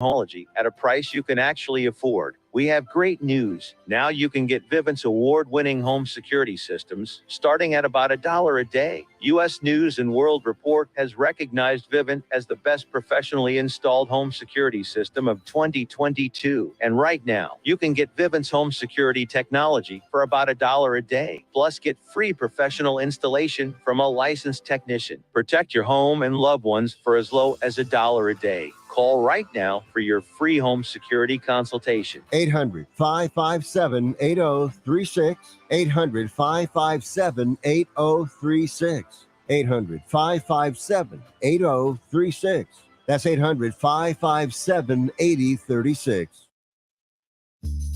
at a price you can actually afford. We have great news. Now you can get Vivint's award-winning home security systems starting at about $1 a day. U.S. News and World Report has recognized Vivint as the best professionally installed home security system of 2022. And right now, you can get Vivint's home security technology for about $1 a day. Plus, get free professional installation from a licensed technician. Protect your home and loved ones for as low as $1 a day. Call right now for your free home security consultation. 800-557-8036. 800-557-8036. 800-557-8036. That's 800-557-8036.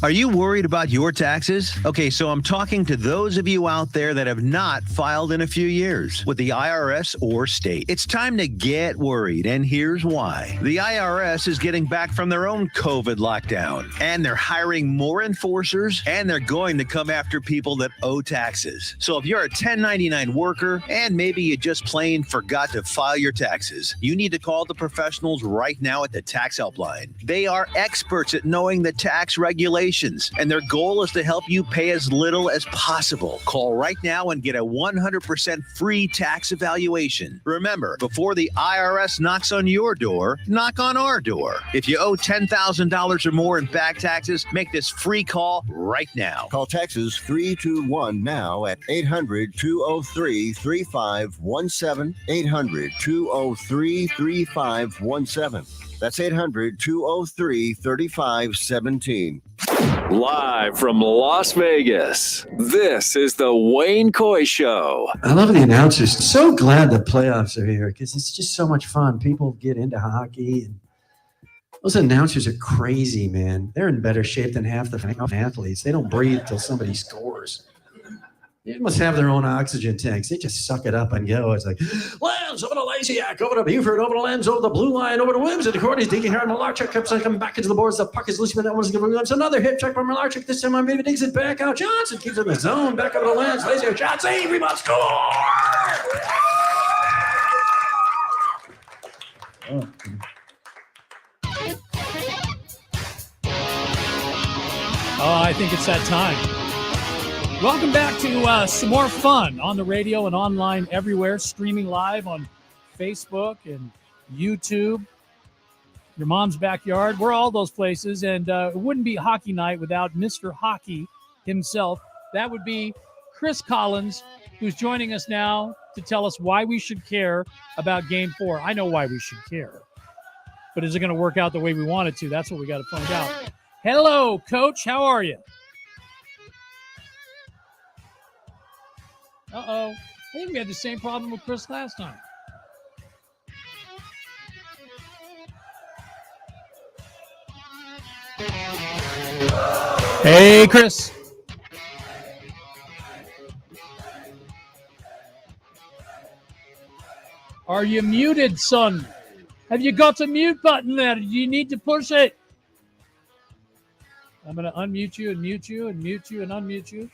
Are you worried about your taxes? Okay, so I'm talking to those of you out there that have not filed in a few years with the IRS or state. It's time to get worried, and here's why. The IRS is getting back from their own COVID lockdown, and they're hiring more enforcers, and they're going to come after people that owe taxes. So if you're a 1099 worker, and maybe you just plain forgot to file your taxes, you need to call the professionals right now at the Tax Helpline. They are experts at knowing the tax regulations, and their goal is to help you pay as little as possible. Call right now and get a 100% free tax evaluation. Remember, before the IRS knocks on your door, knock on our door. If you owe $10,000 or more in back taxes, make this free call right now. Call Texas 321 now at 800-203-3517. 800-203-3517. That's 800-203-3517. Live from Las Vegas, this is the Wayne Coy Show. I love the announcers. So glad the playoffs are here because it's just so much fun. People get into hockey, and those announcers are crazy, man. They're in better shape than half the athletes. They don't breathe until somebody scores. They must have their own oxygen tanks. They just suck it up and go. It's like, Lance over to Lasiak, over to Buford, over to Lens, over the blue line, over to Williams, and the court is digging here, and Malarchuk comes coming back into the boards. The puck is loose, but that one's going to Williams. Another hip check from Malarchuk. This time, maybe digs it back out. Johnson keeps it in the zone. Back over to Lens. Lasiak, shot, save, rebound, score! Oh, I think it's that time. Welcome back to some more fun on the radio and online everywhere, streaming live on Facebook and YouTube, your mom's backyard. We're all those places, and it wouldn't be hockey night without Mr. Hockey himself. That would be Chris Collins, who's joining us now to tell us why we should care about Game 4. I know why we should care, but is it going to work out the way we want it to? That's what we got to find out. Hello, Coach. How are you? Uh-oh. I think we had the same problem with Chris last time. Hey, Chris. Are you muted, son? Have you got the mute button there? You need to push it. I'm going to unmute you and mute you and mute you and unmute you.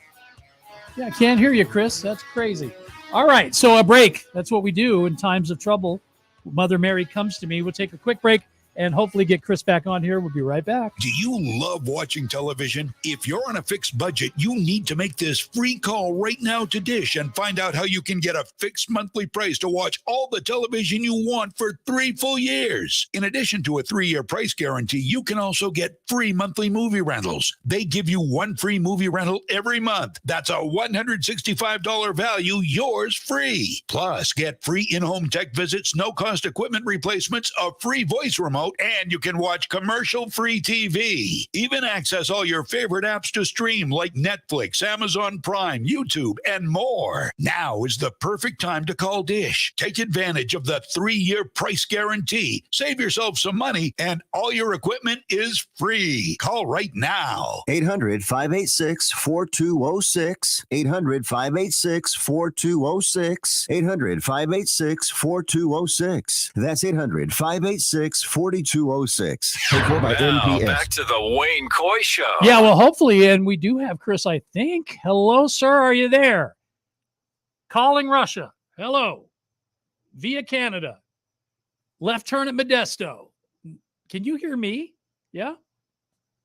Yeah, I can't hear you, Chris. That's crazy. All right, so a break. That's what we do in times of trouble. Mother Mary comes to me. We'll take a quick break and hopefully get Chris back on here. We'll be right back. Do you love watching television? If you're on a fixed budget, you need to make this free call right now to Dish and find out how you can get a fixed monthly price to watch all the television you want for 3 full years. In addition to a 3-year price guarantee, you can also get free monthly movie rentals. They give you 1 free movie rental every month. That's a $165 value, yours free. Plus, get free in-home tech visits, no-cost equipment replacements, a free voice remote, and you can watch commercial-free TV. Even access all your favorite apps to stream like Netflix, Amazon Prime, YouTube, and more. Now is the perfect time to call Dish. Take advantage of the 3-year price guarantee. Save yourself some money, and all your equipment is free. Call right now. 800-586-4206. 800-586-4206. 800-586-4206. That's 800-586-4206. Paid for by NPS. Back to the Wayne Coy Show. Yeah, well, hopefully, and we do have Chris, I think. Hello, sir. Are you there? Calling Russia. Hello. Via Canada. Left turn at Modesto. Can you hear me? Yeah?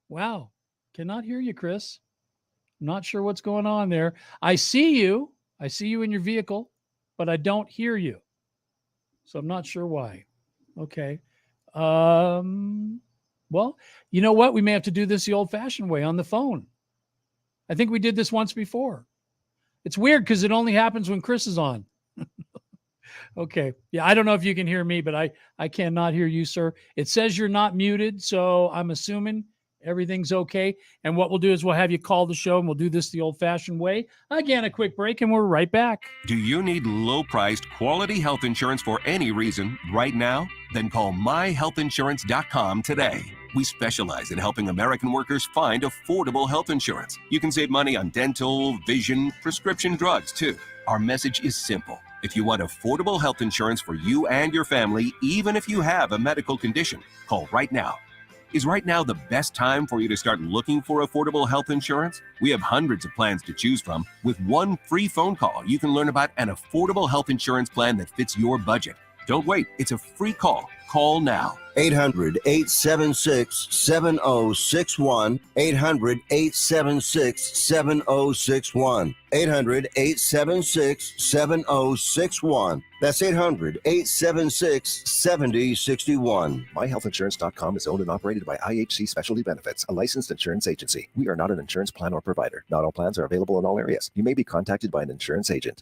Wow. Cannot hear you, Chris. I'm not sure what's going on there. I see you. I see you in your vehicle, but I don't hear you. So I'm not sure why. Okay. Well, you know what? We may have to do this the old-fashioned way on the phone. I think we did this once before. It's weird because it only happens when Chris is on. Okay. Yeah, I don't know if you can hear me, but I cannot hear you, sir. It says you're not muted, so I'm assuming everything's okay. And what we'll do is we'll have you call the show, and we'll do this the old-fashioned way. Again, a quick break, and we're right back. Do you need low-priced, quality health insurance for any reason right now? Then call myhealthinsurance.com today. We specialize in helping American workers find affordable health insurance. You can save money on dental, vision, prescription drugs, too. Our message is simple. If you want affordable health insurance for you and your family, even if you have a medical condition, call right now. Is right now the best time for you to start looking for affordable health insurance? We have hundreds of plans to choose from. With one free phone call, you can learn about an affordable health insurance plan that fits your budget. Don't wait. It's a free call. Call now. 800-876-7061. 800-876-7061. 800-876-7061. That's 800-876-7061. MyHealthInsurance.com is owned and operated by IHC Specialty Benefits, a licensed insurance agency. We are not an insurance plan or provider. Not all plans are available in all areas. You may be contacted by an insurance agent.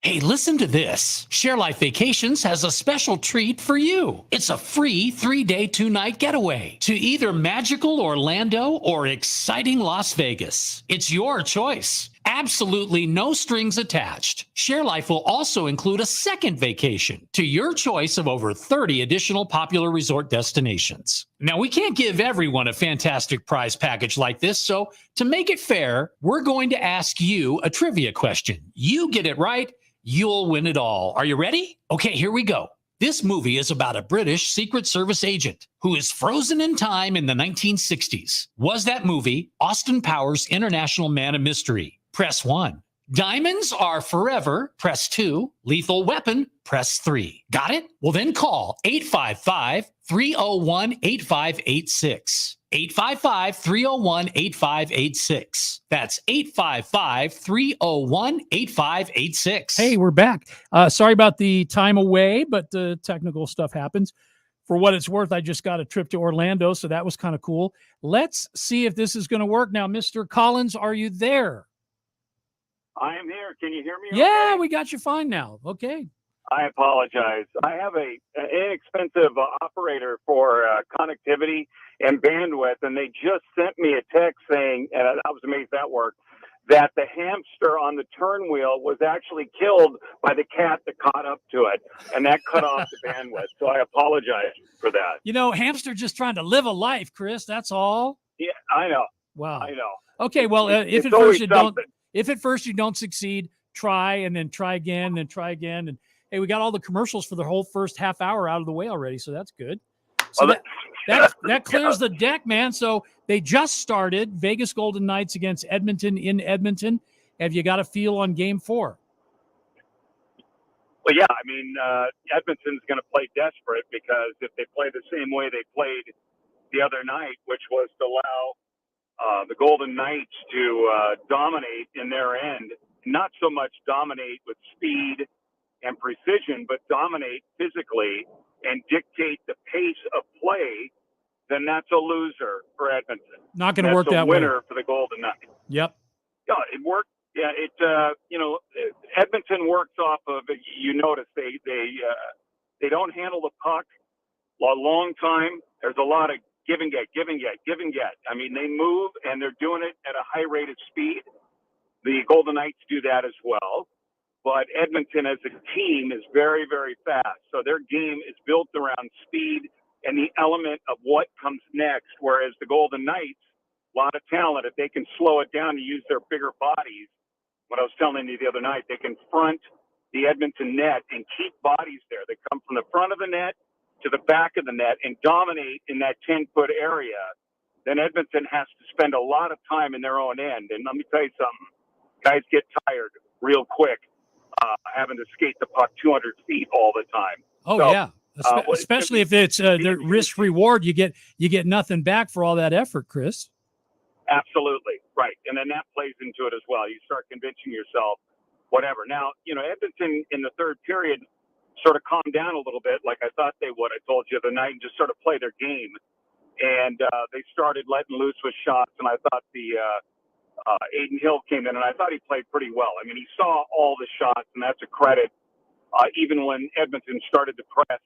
Hey, listen to this. Share Life Vacations has a special treat for you. It's a free 3-day, 2-night getaway to either magical Orlando or exciting Las Vegas. It's your choice. Absolutely no strings attached. Share Life will also include a second vacation to your choice of over 30 additional popular resort destinations. Now, we can't give everyone a fantastic prize package like this, so to make it fair, we're going to ask you a trivia question. You get it right, you'll win it all. Are you ready? Okay, here we go. This movie is about a British Secret Service agent who is frozen in time in the 1960s. Was that movie Austin Powers' International Man of Mystery? Press 1. Diamonds Are Forever? Press 2. Lethal Weapon? Press 3. Got it? Well, then call 855-301-8586. 855-301-8586. That's 855-301-8586. Hey, we're back. Sorry about the time away, but the technical stuff happens. For what it's worth, I just got a trip to Orlando, so that was kind of cool. Let's see if this is going to work now. Mr. Collins, are you there? I am here. Can you hear me? Yeah, okay? we got you fine now. Okay. I apologize. I have an inexpensive operator for connectivity and bandwidth, and they just sent me a text saying, and I was amazed that worked, that the hamster on the turn wheel was actually killed by the cat that caught up to it, and that cut off the bandwidth. So I apologize for that. You know, hamster just trying to live a life, Chris. That's all. Yeah, I know. Wow. I know. Okay, well, if it's at first you something. if at first you don't succeed, try and then try again, then try again, and hey, we got all the commercials for the whole first half hour out of the way already, so that's good. So Well, that clears the deck, man. So they just started Vegas Golden Knights against Edmonton in Edmonton. Have you got a feel on Game 4? Well, yeah, I mean, Edmonton's going to play desperate because if they play the same way they played the other night, which was to allow the Golden Knights to dominate in their end, not so much dominate with speed and precision, but dominate physically and dictate the pace of play, then that's a loser for Edmonton. Not going to work that way. That's a winner for the Golden Knights. Yep. Yeah, it worked. Yeah, Edmonton works off of. You notice they don't handle the puck a long time. There's a lot of give and get. I mean, they move and they're doing it at a high rate of speed. The Golden Knights do that as well. But Edmonton as a team is very, very fast. So their game is built around speed and the element of what comes next. Whereas the Golden Knights, a lot of talent. If they can slow it down and use their bigger bodies, what I was telling you the other night, they can front the Edmonton net and keep bodies there. They come from the front of the net to the back of the net and dominate in that 10-foot area. Then Edmonton has to spend a lot of time in their own end. And let me tell you something, guys get tired real quick. having to skate the puck 200 feet all the time. Oh, so, yeah. Especially if it's the risk reward, you get nothing back for all that effort, Chris. Absolutely. Right. And then that plays into it as well. You start convincing yourself, whatever. Now, Edmonton in the third period sort of calmed down a little bit, like I thought they would. I told you the other night, and just sort of play their game. And they started letting loose with shots, and I thought the Aiden Hill came in, and I thought he played pretty well. I mean, he saw all the shots, and that's a credit. Even when Edmonton started to press,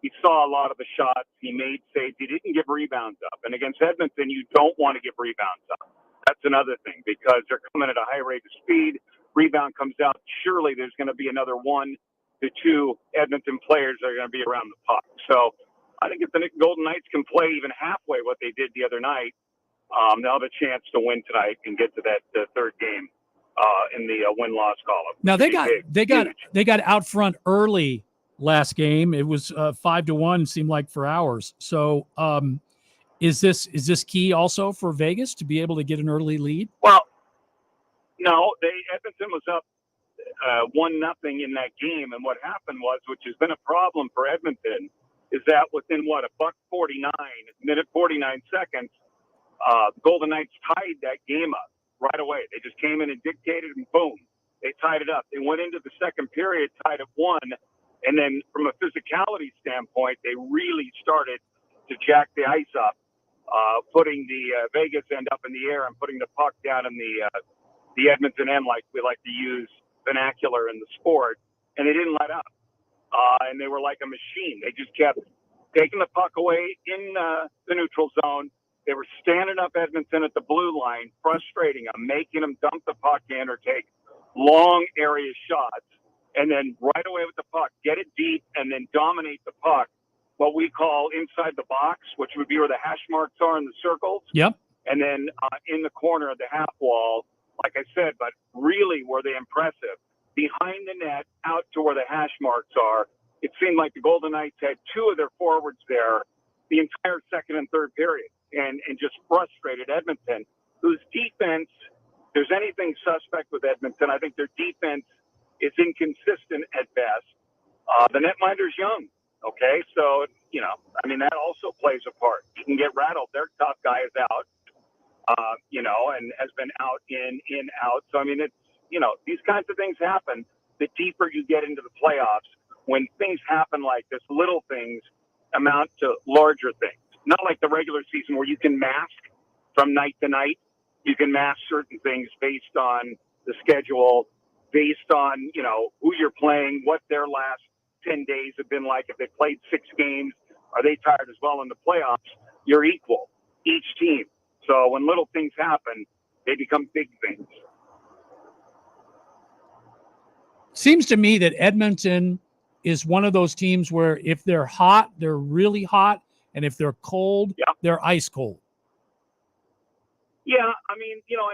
he saw a lot of the shots. He made saves. He didn't give rebounds up. And against Edmonton, you don't want to give rebounds up. That's another thing, because they're coming at a high rate of speed. Rebound comes out. Surely there's going to be another 1 to 2 Edmonton players that are going to be around the puck. So I think if the Golden Knights can play even halfway what they did the other night, they'll have a chance to win tonight and get to that third game in the win-loss column. Now they got out front early last game. It was 5-1, seemed like, for hours. So is this key also for Vegas to be able to get an early lead? Well, no, Edmonton was up 1-0 in that game, and what happened was, which has been a problem for Edmonton, is that within $1:49, minute 49 seconds, the Golden Knights tied that game up right away. They just came in and dictated, and boom, they tied it up. They went into the second period tied at 1, and then from a physicality standpoint, they really started to jack the ice up, putting the Vegas end up in the air and putting the puck down in the Edmonton end, like we like to use vernacular in the sport, and they didn't let up. And they were like a machine. They just kept taking the puck away in the neutral zone. They were standing up Edmonton at the blue line, frustrating them, making them dump the puck in or take long area shots, and then right away with the puck, get it deep, and then dominate the puck, what we call inside the box, which would be where the hash marks are in the circles. Yep. And then in the corner of the half wall, like I said, but really were they impressive. Behind the net, out to where the hash marks are, it seemed like the Golden Knights had 2 of their forwards there the entire second and third period, and just frustrated Edmonton, whose defense, if there's anything suspect with Edmonton, I think their defense is inconsistent at best. The netminder's young, okay? So, that also plays a part. You can get rattled. Their top guy is out, and has been out, in, out. So, it's, these kinds of things happen. The deeper you get into the playoffs, when things happen like this, little things amount to larger things. Not like the regular season where you can mask from night to night. You can mask certain things based on the schedule, based on, who you're playing, what their last 10 days have been like. If they played 6 games, are they tired as well in the playoffs? You're equal, each team. So when little things happen, they become big things. Seems to me that Edmonton is one of those teams where if they're hot, they're really hot, and if they're cold, they're ice cold. Yeah, I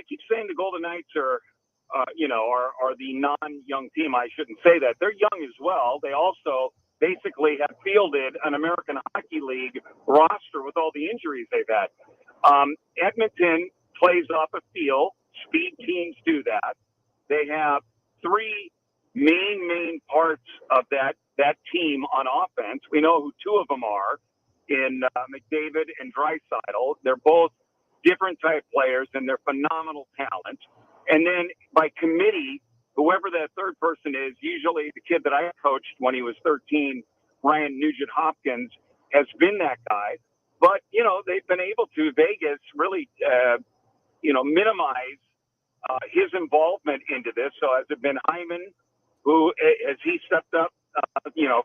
keep saying the Golden Knights are the non-young team. I shouldn't say that. They're young as well. They also basically have fielded an American Hockey League roster with all the injuries they've had. Edmonton plays off a feel. Speed teams do that. They have 3 main parts of that team on offense. We know who 2 of them are in McDavid and Draisaitl. They're both different type players, and they're phenomenal talent. And then by committee, whoever that third person is, usually the kid that I coached when he was 13, Ryan Nugent-Hopkins, has been that guy. But, they've been able to, Vegas, really, minimize his involvement into this. So has it been Hyman, who, as he stepped up,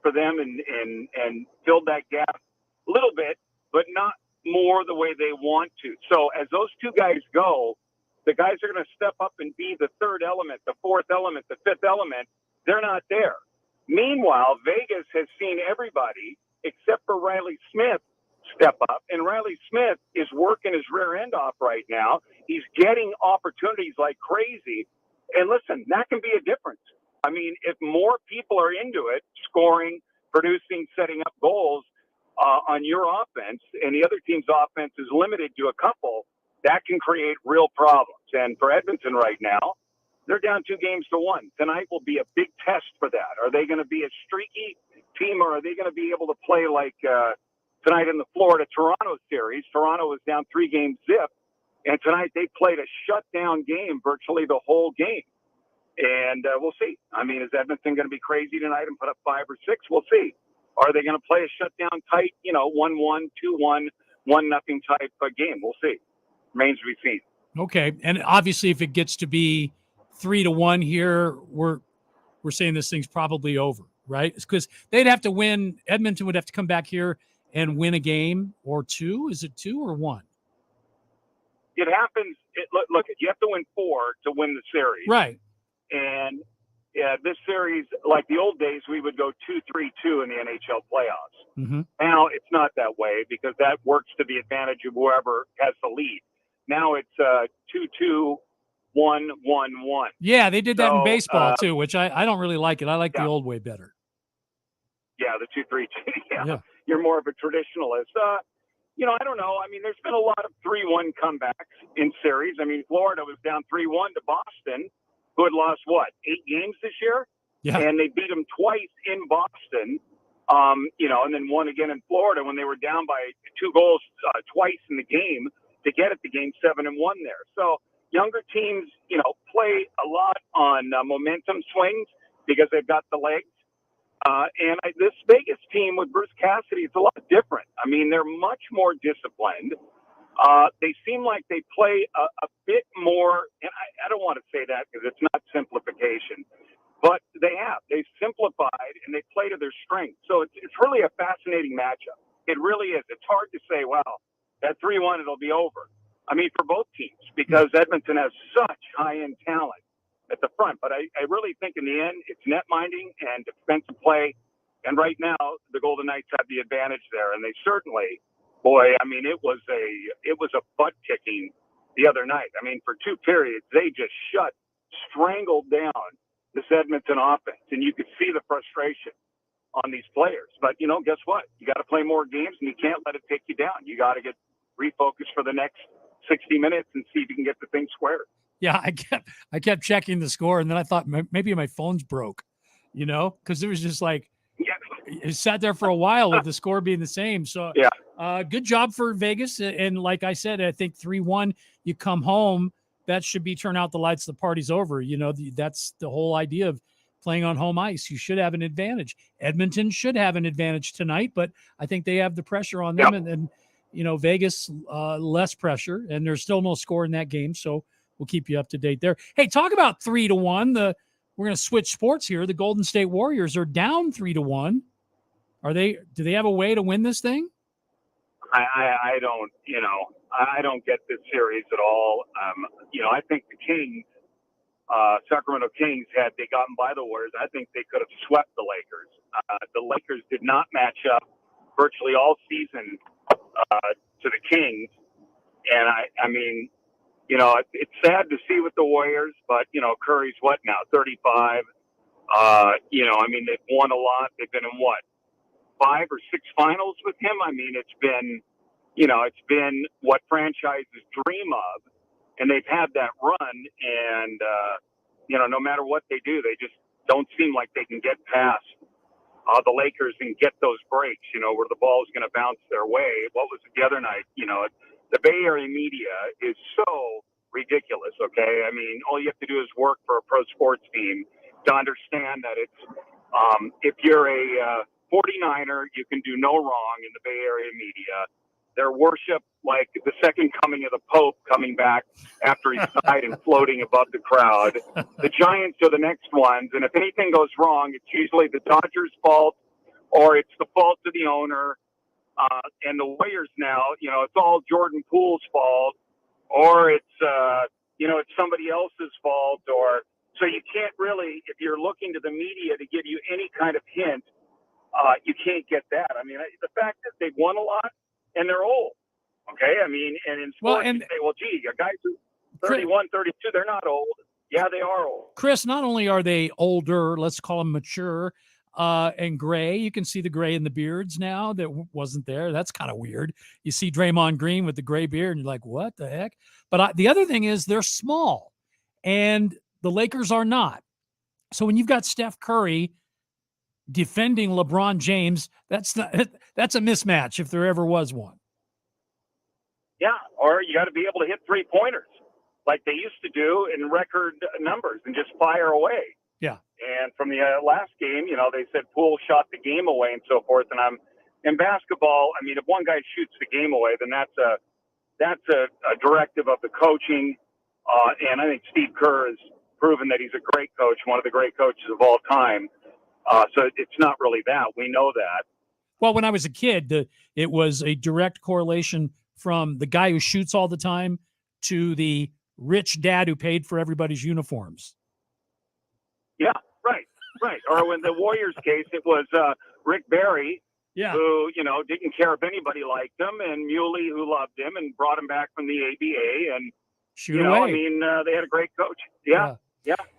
for them and filled that gap a little bit, but not more the way they want to. So as those 2 guys go, the guys are going to step up and be the third element, the fourth element, the fifth element. They're not there. Meanwhile, Vegas has seen everybody except for Riley Smith step up, and Riley Smith is working his rear end off right now. He's getting opportunities like crazy. And listen, that can be a difference. If more people are into it, scoring, producing, setting up goals on your offense, and the other team's offense is limited to a couple, that can create real problems. And for Edmonton right now, They're down 2-1. Tonight will be a big test for that. Are they going to be a streaky team, or are they going to be able to play like tonight in the Florida-Toronto series? Toronto was down 3-0, and tonight they played a shutdown game virtually the whole game. And we'll see. I mean, is Edmonton going to be crazy tonight and put up 5 or 6? We'll see. Are they going to play a shutdown tight, 1-1, 2-1, 1-0 type game? We'll see. Remains to be seen. Okay. And obviously, if it gets to be 3-1 here, we're saying this thing's probably over, right? Because they'd have to win. Edmonton would have to come back here and win a game or 2. Is it 2 or 1? It happens. Look, you have to win 4 to win the series. Right. And this series, like the old days, we would go 2-3-2 in the NHL playoffs. Mm-hmm. Now it's not that way because that works to the advantage of whoever has the lead. Now it's 2-2, 1-1-1. Yeah, they did that in baseball too, which I don't really like it. I like the old way better. Yeah, the 2-3-2. Yeah. You're more of a traditionalist. I don't know. I mean, there's been a lot of 3-1 comebacks in series. I mean, Florida was down 3-1 to Boston, who had lost, 8 games this year? Yeah. And they beat them twice in Boston, and then won again in Florida when they were down by 2 goals twice in the game to get at the game 7-1 there. So younger teams, play a lot on momentum swings because they've got the legs. This Vegas team with Bruce Cassidy, it's a lot different. I mean, they're much more disciplined. They seem like they play a bit more, and I don't want to say that because it's not simplification, but they've simplified and they play to their strength. So it's really a fascinating matchup. It really is. It's hard to say, well, at 3-1, it'll be over. I mean, for both teams, because Edmonton has such high-end talent at the front. But I really think in the end, it's net minding and defensive play. And right now, the Golden Knights have the advantage there. And they certainly, it was a butt kicking the other night. I mean, for 2 periods, they just strangled down this Edmonton offense. And you could see the frustration on these players. But, guess what? You got to play more games and you can't let it take you down. You got to get refocused for the next 60 minutes and see if you can get the thing squared. Yeah, I kept checking the score, and then I thought maybe my phone's broke, because it was just like it sat there for a while with the score being the same. So good job for Vegas. And like I said, I think 3-1, you come home, that should be turn out the lights, the party's over. That's the whole idea of playing on home ice. You should have an advantage. Edmonton should have an advantage tonight, but I think they have the pressure on them, and Vegas less pressure, and there's still no score in that game. So we'll keep you up to date there. Hey, talk about 3-1. We're going to switch sports here. The Golden State Warriors are down 3-1. Do they have a way to win this thing? I don't get this series at all. I think the Kings, Sacramento Kings, had they gotten by the Warriors, I think they could have swept the Lakers. The Lakers did not match up virtually all season to the Kings. And I mean, it's sad to see with the Warriors, but, Curry's what now, 35? They've won a lot. They've been in 5 or 6 finals with him. I mean, it's been what franchises dream of, and they've had that run. And, no matter what they do, they just don't seem like they can get past the Lakers and get those breaks, where the ball is going to bounce their way. What was it the other night? The Bay Area media is so ridiculous, okay? I mean, all you have to do is work for a pro sports team to understand that it's if you're a 49er, you can do no wrong in the Bay Area media. Their worship like the second coming of the Pope coming back after he's died and floating above the crowd. The Giants are the next ones, and if anything goes wrong, it's usually the Dodgers' fault or it's the fault of the owner. And the Warriors now, it's all Jordan Poole's fault, or it's somebody else's fault, or so you can't really, if you're looking to the media to give you any kind of hint, you can't get that. I mean, the fact that they've won a lot and they're old, okay? I mean, and in sports, you say, gee, guys who 31, 32, they're not old. Yeah, they are old. Chris, not only are they older, let's call them mature, and gray. You can see the gray in the beards now that wasn't there. That's kind of weird. You see Draymond Green with the gray beard, and you're like, what the heck? But the other thing is they're small, and The Lakers are not. So when you've got Steph Curry defending LeBron James, that's a mismatch if there ever was one. Yeah, or you got to be able to hit three-pointers like they used to do in record numbers and just fire away. Yeah. And from the last game, they said Poole shot the game away and so forth. And in basketball, I mean, if one guy shoots the game away, then that's a directive of the coaching. And I think Steve Kerr has proven that he's a great coach, one of the great coaches of all time. So it's not really that. We know that. Well, when I was a kid, it was a direct correlation from the guy who shoots all the time to the rich dad who paid for everybody's uniforms. Yeah, right. Or in the Warriors case, it was Rick Barry, who, didn't care if anybody liked him, and Muley, who loved him and brought him back from the ABA. And, Shoot away. I mean, they had a great coach. Yeah.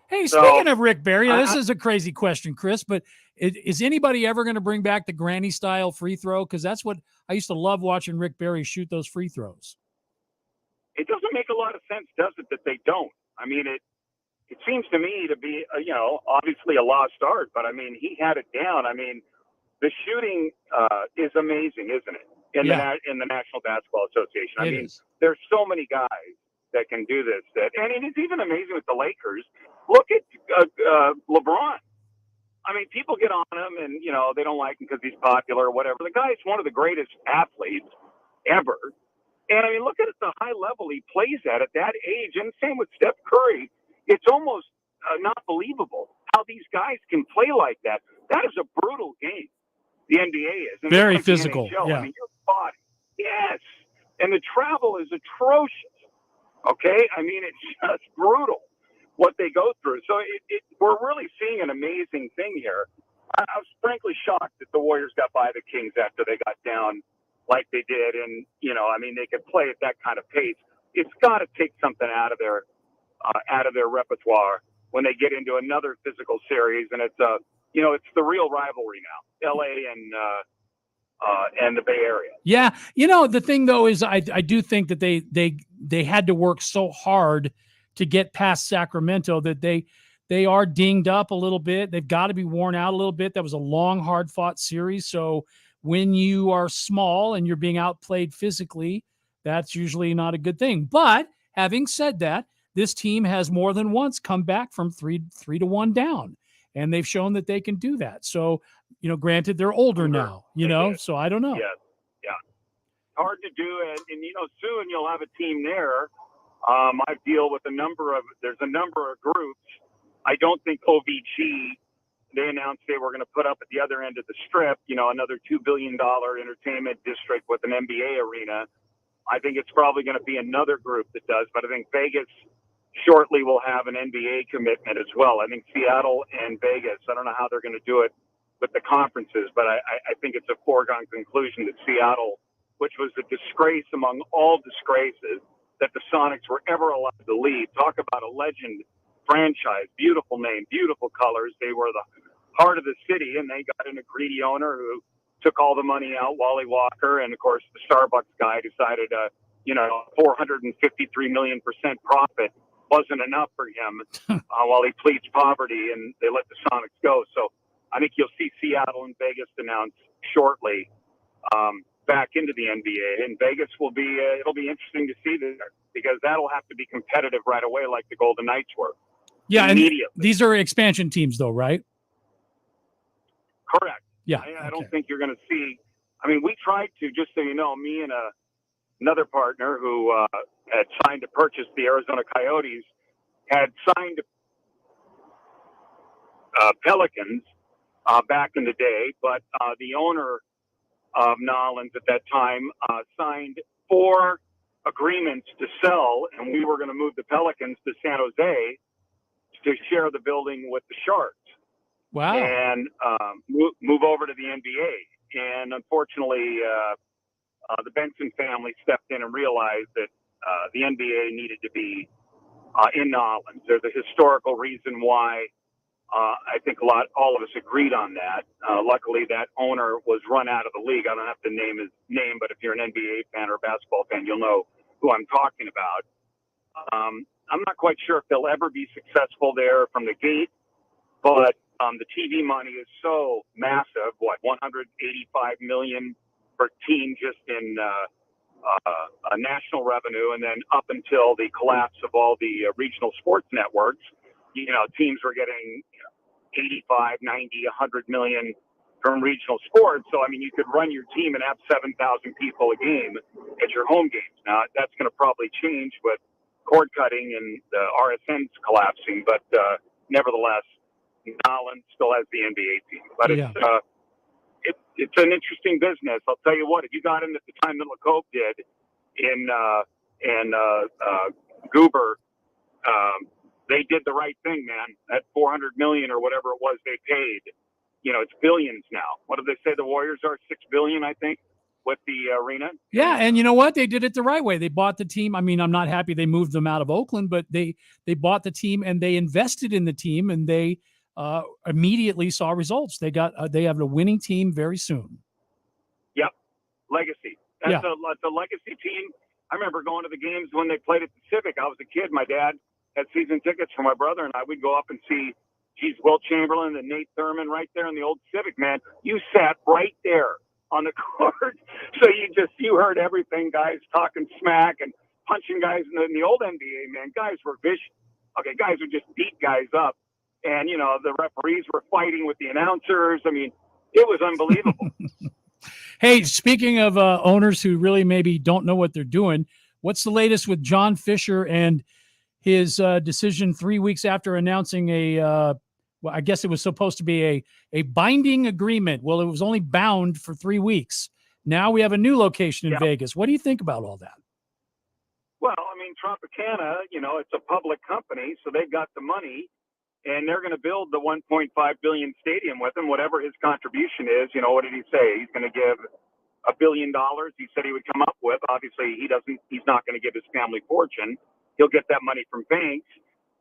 Hey, speaking of Rick Barry, this is a crazy question, Chris, but is anybody ever going to bring back the granny-style free throw? Because that's what I used to love watching Rick Barry shoot those free throws. It doesn't make a lot of sense, does it, that they don't? I mean, it seems to me to be, obviously a lost art, but, I mean, he had it down. I mean, the shooting is amazing, isn't it, in the National Basketball Association? I mean, there's so many guys that can do this. And it's even amazing with the Lakers. Look at LeBron. I mean, people get on him and, they don't like him because he's popular or whatever. The guy's one of the greatest athletes ever. And, I mean, look at the high level he plays at that age. And same with Steph Curry. It's almost not believable how these guys can play like that. That is a brutal game. The NBA is. And very like physical. Yeah. I mean, your body. Yes. And the travel is atrocious. Okay? I mean, it's just brutal what they go through. So we're really seeing an amazing thing here. I was frankly shocked that the Warriors got by the Kings after they got down like they did. And, I mean, they could play at that kind of pace. It's got to take something out of their repertoire when they get into another physical series. And it's it's the real rivalry now, LA and the Bay Area. Yeah. The thing though is I do think that they had to work so hard to get past Sacramento that they are dinged up a little bit. They've got to be worn out a little bit. That was a long, hard fought series. So when you are small and you're being outplayed physically, that's usually not a good thing. But having said that, this team has more than once come back from 3-1 down, and they've shown that they can do that. So, granted, they're older now, so I don't know. Yeah. Hard to do. And soon you'll have a team there. I deal with there's a number of groups. I don't think OVG, they announced they were going to put up at the other end of the strip, another $2 billion entertainment district with an NBA arena. I think it's probably going to be another group that does, but I think Vegas shortly will have an NBA commitment as well. I think Seattle and Vegas, I don't know how they're going to do it with the conferences, but I think it's a foregone conclusion that Seattle, which was a disgrace among all disgraces, that the Sonics were ever allowed to leave. Talk about a legend franchise, beautiful name, beautiful colors. They were the heart of the city, and they got in a greedy owner who took all the money out, Wally Walker, and of course the Starbucks guy decided, 453 million % profit wasn't enough for him while he pleads poverty, and they let the Sonics go. So I think you'll see Seattle and Vegas announce shortly back into the NBA, and Vegas will be it'll be interesting to see there because that'll have to be competitive right away like the Golden Knights were. Yeah, and these are expansion teams though, right? Correct. Yeah. I don't think you're going to see. I mean, we tried to, just so you know, me and another partner who had signed to purchase the Arizona Coyotes had signed Pelicans back in the day, but the owner of Nolans at that time signed 4 agreements to sell, and we were going to move the Pelicans to San Jose to share the building with the Sharks. Wow. And move over to the NBA. And unfortunately, the Benson family stepped in and realized that the NBA needed to be in Nolans. There's a historical reason why I think all of us agreed on that. Luckily, that owner was run out of the league. I don't have to name his name, but if you're an NBA fan or a basketball fan, you'll know who I'm talking about. I'm not quite sure if they'll ever be successful there from the gate, but the TV money is so massive. What, 185 million per team just in a national revenue, and then up until the collapse of all the regional sports networks, teams were getting 85, 90, 100 million from regional sports. So, I mean, you could run your team and have 7,000 people a game at your home games. Now, that's going to probably change with cord cutting and the RSNs collapsing, but nevertheless, Nolan still has the NBA team. But it's an interesting business. I'll tell you what, if you got in at the time that LeCope did in Goober, they did the right thing, man. That 400 million or whatever it was they paid, it's billions now. What did they say the Warriors are? 6 billion, I think, with the arena. Yeah, and you know what? They did it the right way. They bought the team. I mean, I'm not happy they moved them out of Oakland, but they bought the team and they invested in the team, and they immediately saw results. They have a winning team very soon. Yep, legacy. That's a legacy team. I remember going to the games when they played at the Civic. I was a kid. My dad had season tickets for my brother and I. We'd go up and see, Will Chamberlain and Nate Thurman right there in the old Civic, man. You sat right there on the court. So you heard everything, guys talking smack and punching guys. In the old NBA, man, guys were vicious. Okay, guys would just beat guys up. And, the referees were fighting with the announcers. I mean, it was unbelievable. Hey, speaking of owners who really maybe don't know what they're doing, what's the latest with John Fisher and his decision 3 weeks after announcing I guess it was supposed to be a binding agreement. Well, it was only bound for 3 weeks. Now we have a new location in Vegas. What do you think about all that? Well, I mean, Tropicana, it's a public company, so they've got the money, and they're going to build the $1.5 billion stadium with him, whatever his contribution is. What did he say? He's going to give $1 billion. He said he would come up with. Obviously, he's not going to give his family fortune. He'll get that money from banks.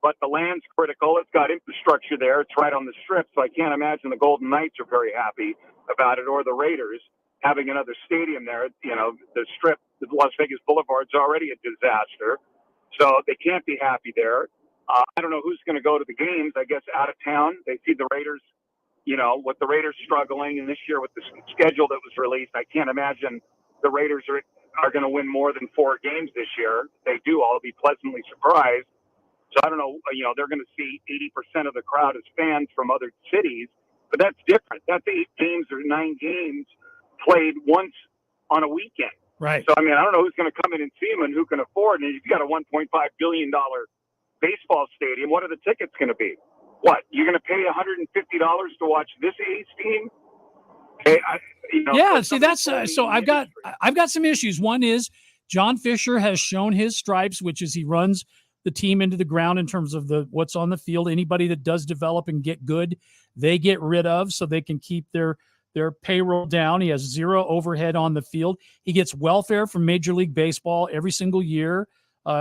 But the land's critical. It's got infrastructure there. It's right on the Strip, so I can't imagine the Golden Knights are very happy about it, or the Raiders having another stadium there. The Strip, the Las Vegas Boulevard's already a disaster, so they can't be happy there. I don't know who's going to go to the games. I guess out of town. They see the Raiders, with the Raiders struggling, and this year with the schedule that was released, I can't imagine the Raiders are going to win more than 4 games this year. If they do, I'll be pleasantly surprised. So I don't know, they're going to see 80% of the crowd as fans from other cities, but that's different. That's 8 games or 9 games played once on a weekend. Right. So, I mean, I don't know who's going to come in and see them and who can afford. And you've got a $1.5 billion baseball stadium. What are the tickets going to be? What, you're going to pay $150 to watch this A's team? See, that's so I've got some issues. One is John Fisher has shown his stripes, which is he runs the team into the ground in terms of what's on the field. Anybody that does develop and get good, they get rid of so they can keep their payroll down. He has 0 overhead on the field. He gets welfare from Major League Baseball every single year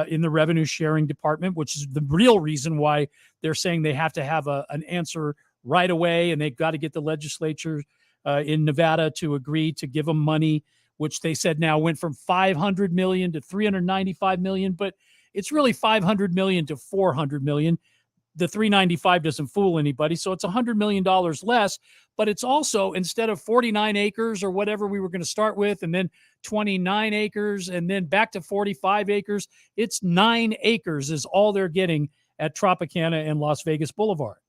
in the revenue sharing department, which is the real reason why they're saying they have to have an answer right away, and they've got to get the legislature in Nevada to agree to give them money, which they said now went from $500 million to $395 million, but it's really $500 million to $400 million. The $395 doesn't fool anybody, so it's $100 million less. But it's also, instead of 49 acres or whatever we were going to start with, and then 29 acres, and then back to 45 acres, it's 9 acres is all they're getting at Tropicana and Las Vegas Boulevard.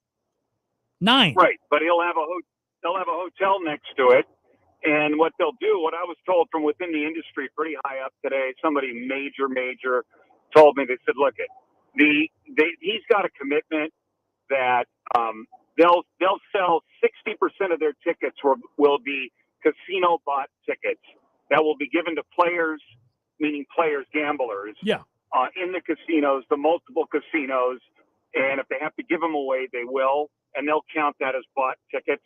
9. Right, but they'll have a hotel next to it. And what they'll do, what I was told from within the industry pretty high up today, somebody major told me, they said, look, he's got a commitment that they'll sell 60% of their tickets will be casino bought tickets that will be given to players, meaning players, gamblers, in the casinos, the multiple casinos. And if they have to give them away, they will, and they'll count that as bought tickets.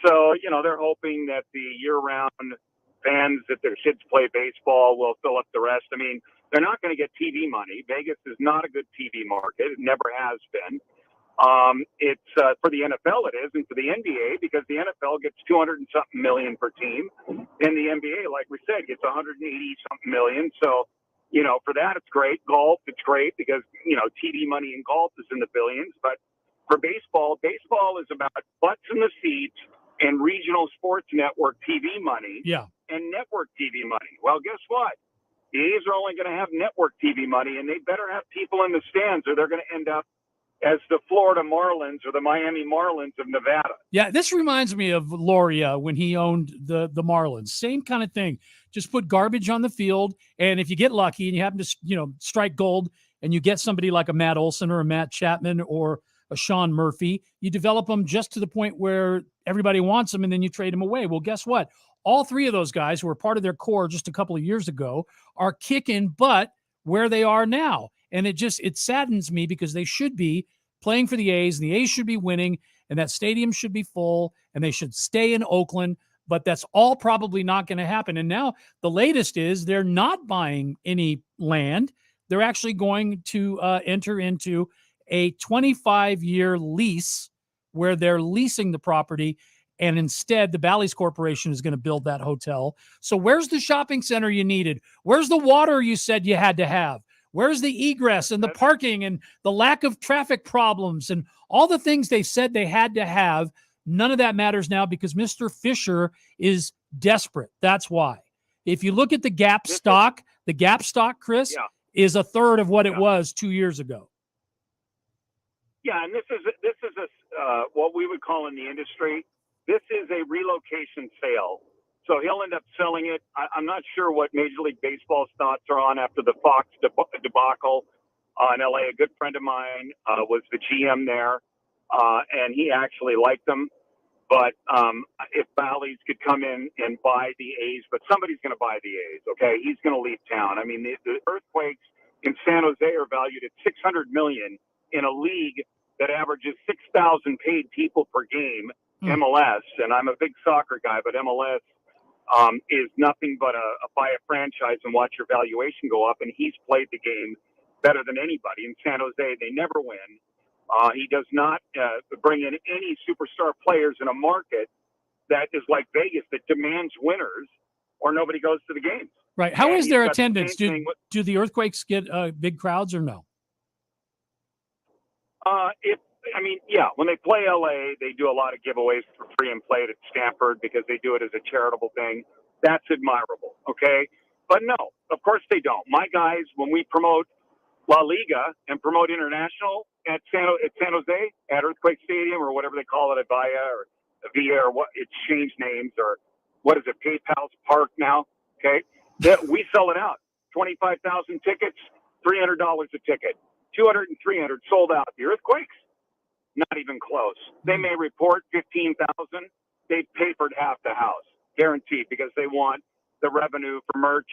So, they're hoping that the year-round fans that their kids play baseball will fill up the rest. I mean, they're not going to get TV money. Vegas is not a good TV market. It never has been. It's for the NFL, it is, and for the NBA, because the NFL gets 200 and something million per team, and the NBA, like we said, gets 180 something million. So For that, it's great. Golf, it's great because, TV money in golf is in the billions. But for baseball is about butts in the seats and regional sports network TV money and network TV money. Well, guess what? The A's are only going to have network TV money, and they better have people in the stands or they're going to end up as the Florida Marlins or the Miami Marlins of Nevada. Yeah, this reminds me of Loria when he owned the Marlins. Same kind of thing. Just put garbage on the field, and if you get lucky and you happen to, strike gold and you get somebody like a Matt Olson or a Matt Chapman or a Sean Murphy, you develop them just to the point where everybody wants them, and then you trade them away. Well, guess what? All three of those guys who were part of their core just a couple of years ago are kicking butt where they are now. And it saddens me because they should be playing for the A's, and the A's should be winning, and that stadium should be full, and they should stay in Oakland. But that's all probably not going to happen. And now the latest is they're not buying any land. They're actually going to enter into a 25-year lease where they're leasing the property. And instead, the Bally's Corporation is going to build that hotel. So where's the shopping center you needed? Where's the water you said you had to have? Where's the egress and the parking and the lack of traffic problems and all the things they said they had to have? None of that matters now because Mr. Fisher is desperate. That's why. If you look at the Gap stock, Chris, is a third of what it was 2 years ago. Yeah, and this is what we would call in the industry, this is a relocation sale. So he'll end up selling it. I'm not sure what Major League Baseball's thoughts are on after the Fox debacle in LA. A good friend of mine was the GM there, and he actually liked them. But if Bally's could come in and buy the A's, but somebody's going to buy the A's, okay? He's going to leave town. I mean, the Earthquakes in San Jose are valued at $600 million in a league that averages 6,000 paid people per game, MLS. And I'm a big soccer guy, but MLS is nothing but buy a franchise and watch your valuation go up. And he's played the game better than anybody. In San Jose, they never win. He does not bring in any superstar players in a market that is like Vegas that demands winners or nobody goes to the games. Right. How is their attendance? Do the Earthquakes get big crowds or no? When they play LA, they do a lot of giveaways for free and play at Stanford because they do it as a charitable thing. That's admirable. Okay. But no, of course they don't. My guys, when we promote La Liga and promote international at San Jose, at Earthquake Stadium or whatever they call it, Avaya or Avia or what, it's changed names or what is it, PayPal's Park now. Okay. We sell it out. 25,000 tickets, $300 a ticket. 200 and 300 sold out. The Earthquakes, not even close. They may report 15,000. They've papered half the house, guaranteed, because they want the revenue for merch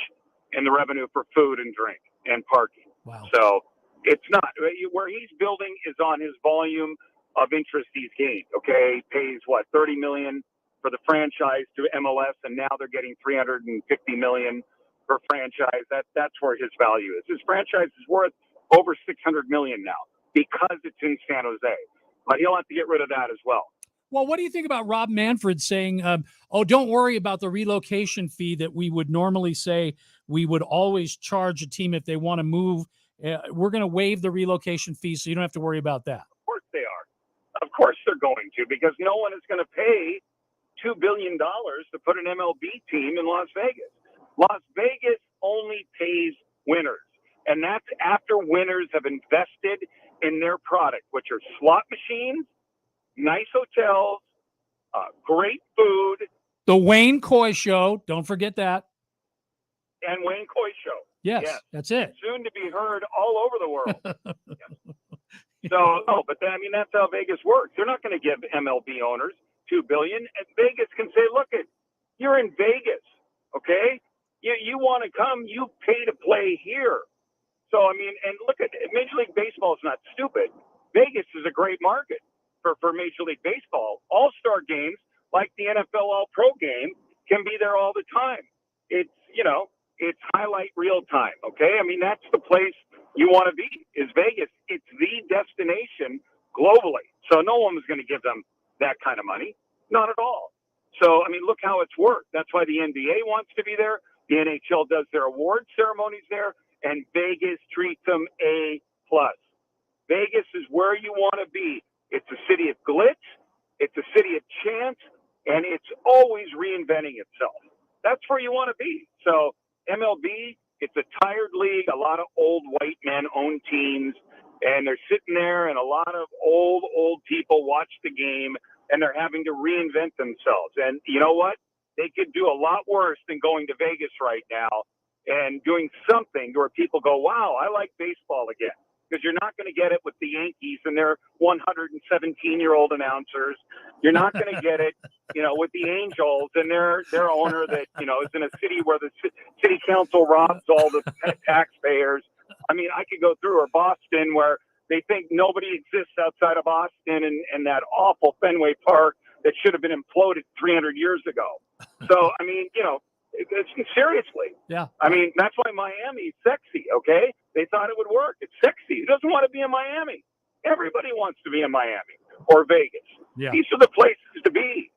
and the revenue for food and drink and parking. Wow. So it's not where he's building is on his volume of interest he's gained. Okay, he pays what, $30 million for the franchise to MLS, and now they're getting $350 million per franchise. That's where his value is. His franchise is worth over $600 million now because it's in San Jose, but he'll have to get rid of that as well. Well, what do you think about Rob Manfred saying, don't worry about the relocation fee that we would normally say we would always charge a team if they want to move. We're going to waive the relocation fee, so you don't have to worry about that. Of course they are. Of course they're going to, because no one is going to pay $2 billion to put an MLB team in Las Vegas. Las Vegas only pays winners, and that's after winners have invested in their product, which are slot machines, nice hotels, great food. The Wayne Coy Show. Don't forget that. And Wayne Coy Show. Yes, that's it. Soon to be heard all over the world. So, that's how Vegas works. They're not going to give MLB owners $2 billion. And Vegas can say, look, you're in Vegas, okay? You want to come, you pay to play here. So, and look at Major League Baseball is not stupid. Vegas is a great market for Major League Baseball. All-star games, like the NFL All-Pro game, can be there all the time. It's highlight real time, okay? That's the place you want to be, is Vegas. It's the destination globally. So no one was going to give them that kind of money. Not at all. So, look how it's worked. That's why the NBA wants to be there. The NHL does their award ceremonies there, and Vegas treats them A+. Vegas is where you want to be. It's a city of glitz. It's a city of chance, and it's always reinventing itself. That's where you want to be. So MLB, it's a tired league. A lot of old white men own teams, and they're sitting there, and a lot of old people watch the game, and they're having to reinvent themselves. And you know what? They could do a lot worse than going to Vegas right now and doing something where people go, wow, I like baseball again. Because you're not going to get it with the Yankees and their 117-year-old announcers. You're not going to get it, with the Angels and their owner that, is in a city where the city council robs all the taxpayers. I mean, I could go through, or Boston, where they think nobody exists outside of Boston and that awful Fenway Park that should have been imploded 300 years ago. So, I mean, seriously. Yeah. I mean, that's why Miami's sexy, okay? They thought it would work. It's sexy. Who doesn't want to be in Miami? Everybody wants to be in Miami or Vegas. Yeah. These are the places to be.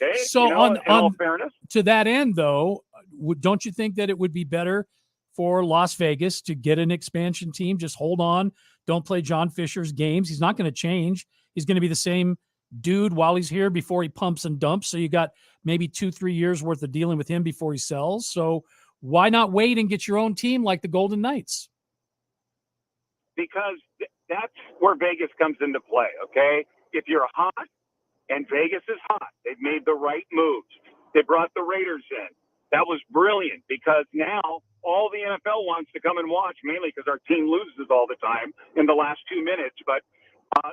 Okay? So in all fairness. to that end, though, don't you think that it would be better for Las Vegas to get an expansion team? Just hold on. Don't play John Fisher's games. He's not going to change. He's going to be the same dude while he's here before he pumps and dumps. So you got maybe 2-3 years worth of dealing with him before he sells. So why not wait and get your own team like the Golden Knights? Because that's where Vegas comes into play, okay? If you're hot, and Vegas is hot, they've made the right moves. They brought the Raiders in. That was brilliant because now all the NFL wants to come and watch, mainly because our team loses all the time in the last 2 minutes, but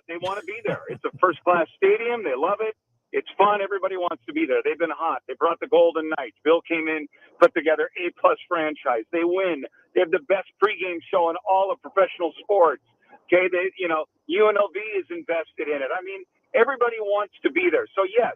they want to be there. It's a first-class stadium. They love it. It's fun. Everybody wants to be there. They've been hot. They brought the Golden Knights. Bill came in, put together A+ franchise. They win. They have the best pregame show in all of professional sports. Okay, UNLV is invested in it. I mean, everybody wants to be there. So yes,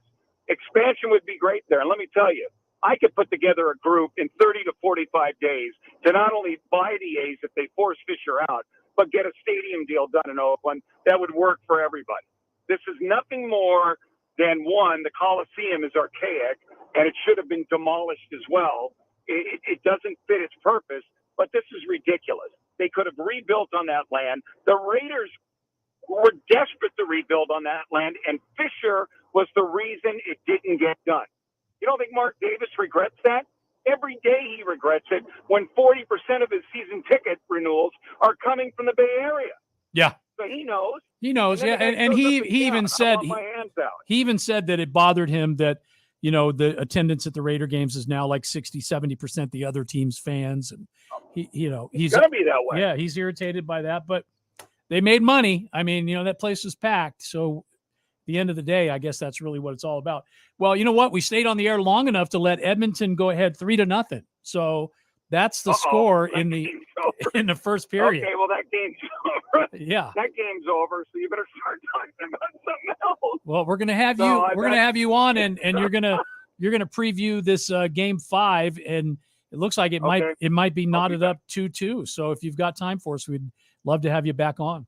expansion would be great there. And let me tell you, I could put together a group in 30 to 45 days to not only buy the A's if they force Fisher out, but get a stadium deal done in Oakland that would work for everybody. This is nothing more than, one, the Coliseum is archaic, and it should have been demolished as well. It doesn't fit its purpose, but this is ridiculous. They could have rebuilt on that land. The Raiders were desperate to rebuild on that land, and Fisher was the reason it didn't get done. You don't think Mark Davis regrets that? Every day he regrets it when 40% of his season ticket renewals are coming from the Bay Area. Yeah. So he knows. He knows, yeah. And he even said he even said that it bothered him that, the attendance at the Raider games is now like 60-70% the other team's fans. And he's gonna be that way. Yeah, he's irritated by that, but they made money. I mean, that place is packed. So at the end of the day, I guess that's really what it's all about. Well, you know what? We stayed on the air long enough to let Edmonton go ahead 3-0. So that's the score in the first period. Okay, well, that game's over. Yeah. That game's over, so you better start talking about something else. Well, we're gonna have you. We're gonna have you on, and you're gonna preview this game 5, and it looks like it might be knotted up 2-2. So if you've got time for us, we'd love to have you back on.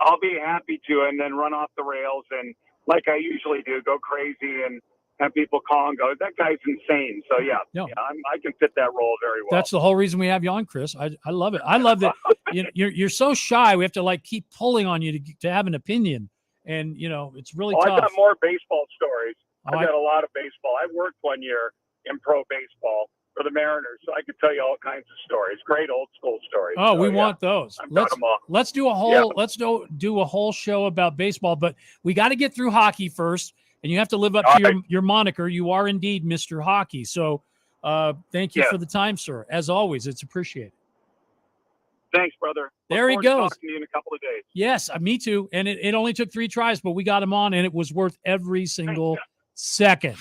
I'll be happy to, and then run off the rails, and like I usually do, go crazy and have people call and go, that guy's insane. So yeah, I can fit that role very well. That's the whole reason we have you on, Chris. I love it. I love that you're so shy. We have to keep pulling on you to have an opinion, and it's really tough. I've got more baseball stories. I've got a lot of baseball. I worked 1 year in pro baseball for the Mariners, so I could tell you all kinds of stories. Great old school stories. Oh, we want those. Let's do a whole Yeah. let's do a whole show about baseball, but we got to get through hockey first, and you have to live up to your moniker. You are indeed Mr. Hockey. So thank you for the time, sir. As always, it's appreciated. Thanks, brother. There he goes. Talking to you in a couple of days. Yes, me too. And it only took 3 tries, but we got him on, and it was worth every single second.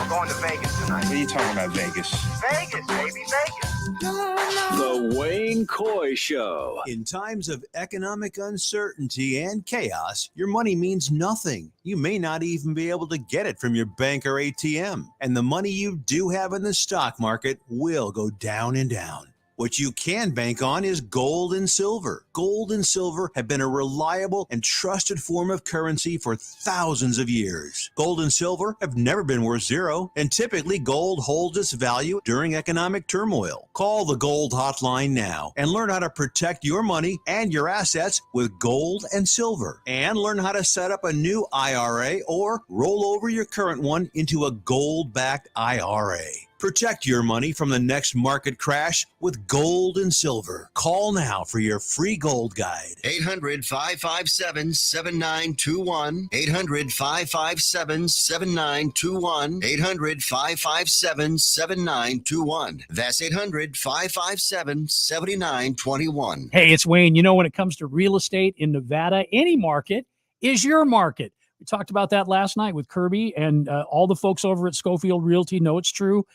Going to Vegas tonight. What are you talking about, Vegas? Vegas, baby, Vegas. The Wayne Coy Show. In times of economic uncertainty and chaos, your money means nothing. You may not even be able to get it from your bank or ATM. And the money you do have in the stock market will go down and down. What you can bank on is gold and silver. Gold and silver have been a reliable and trusted form of currency for thousands of years. Gold and silver have never been worth zero, and typically gold holds its value during economic turmoil. Call the Gold Hotline now and learn how to protect your money and your assets with gold and silver. And learn how to set up a new IRA or roll over your current one into a gold-backed IRA. Protect your money from the next market crash with gold and silver. Call now for your free gold guide. 800-557-7921. 800-557-7921. 800-557-7921. That's 800-557-7921. Hey, it's Wayne. You know, when it comes to real estate in Nevada, any market is your market. We talked about that last night with Kirby, and all the folks over at Schofield Realty know it's true.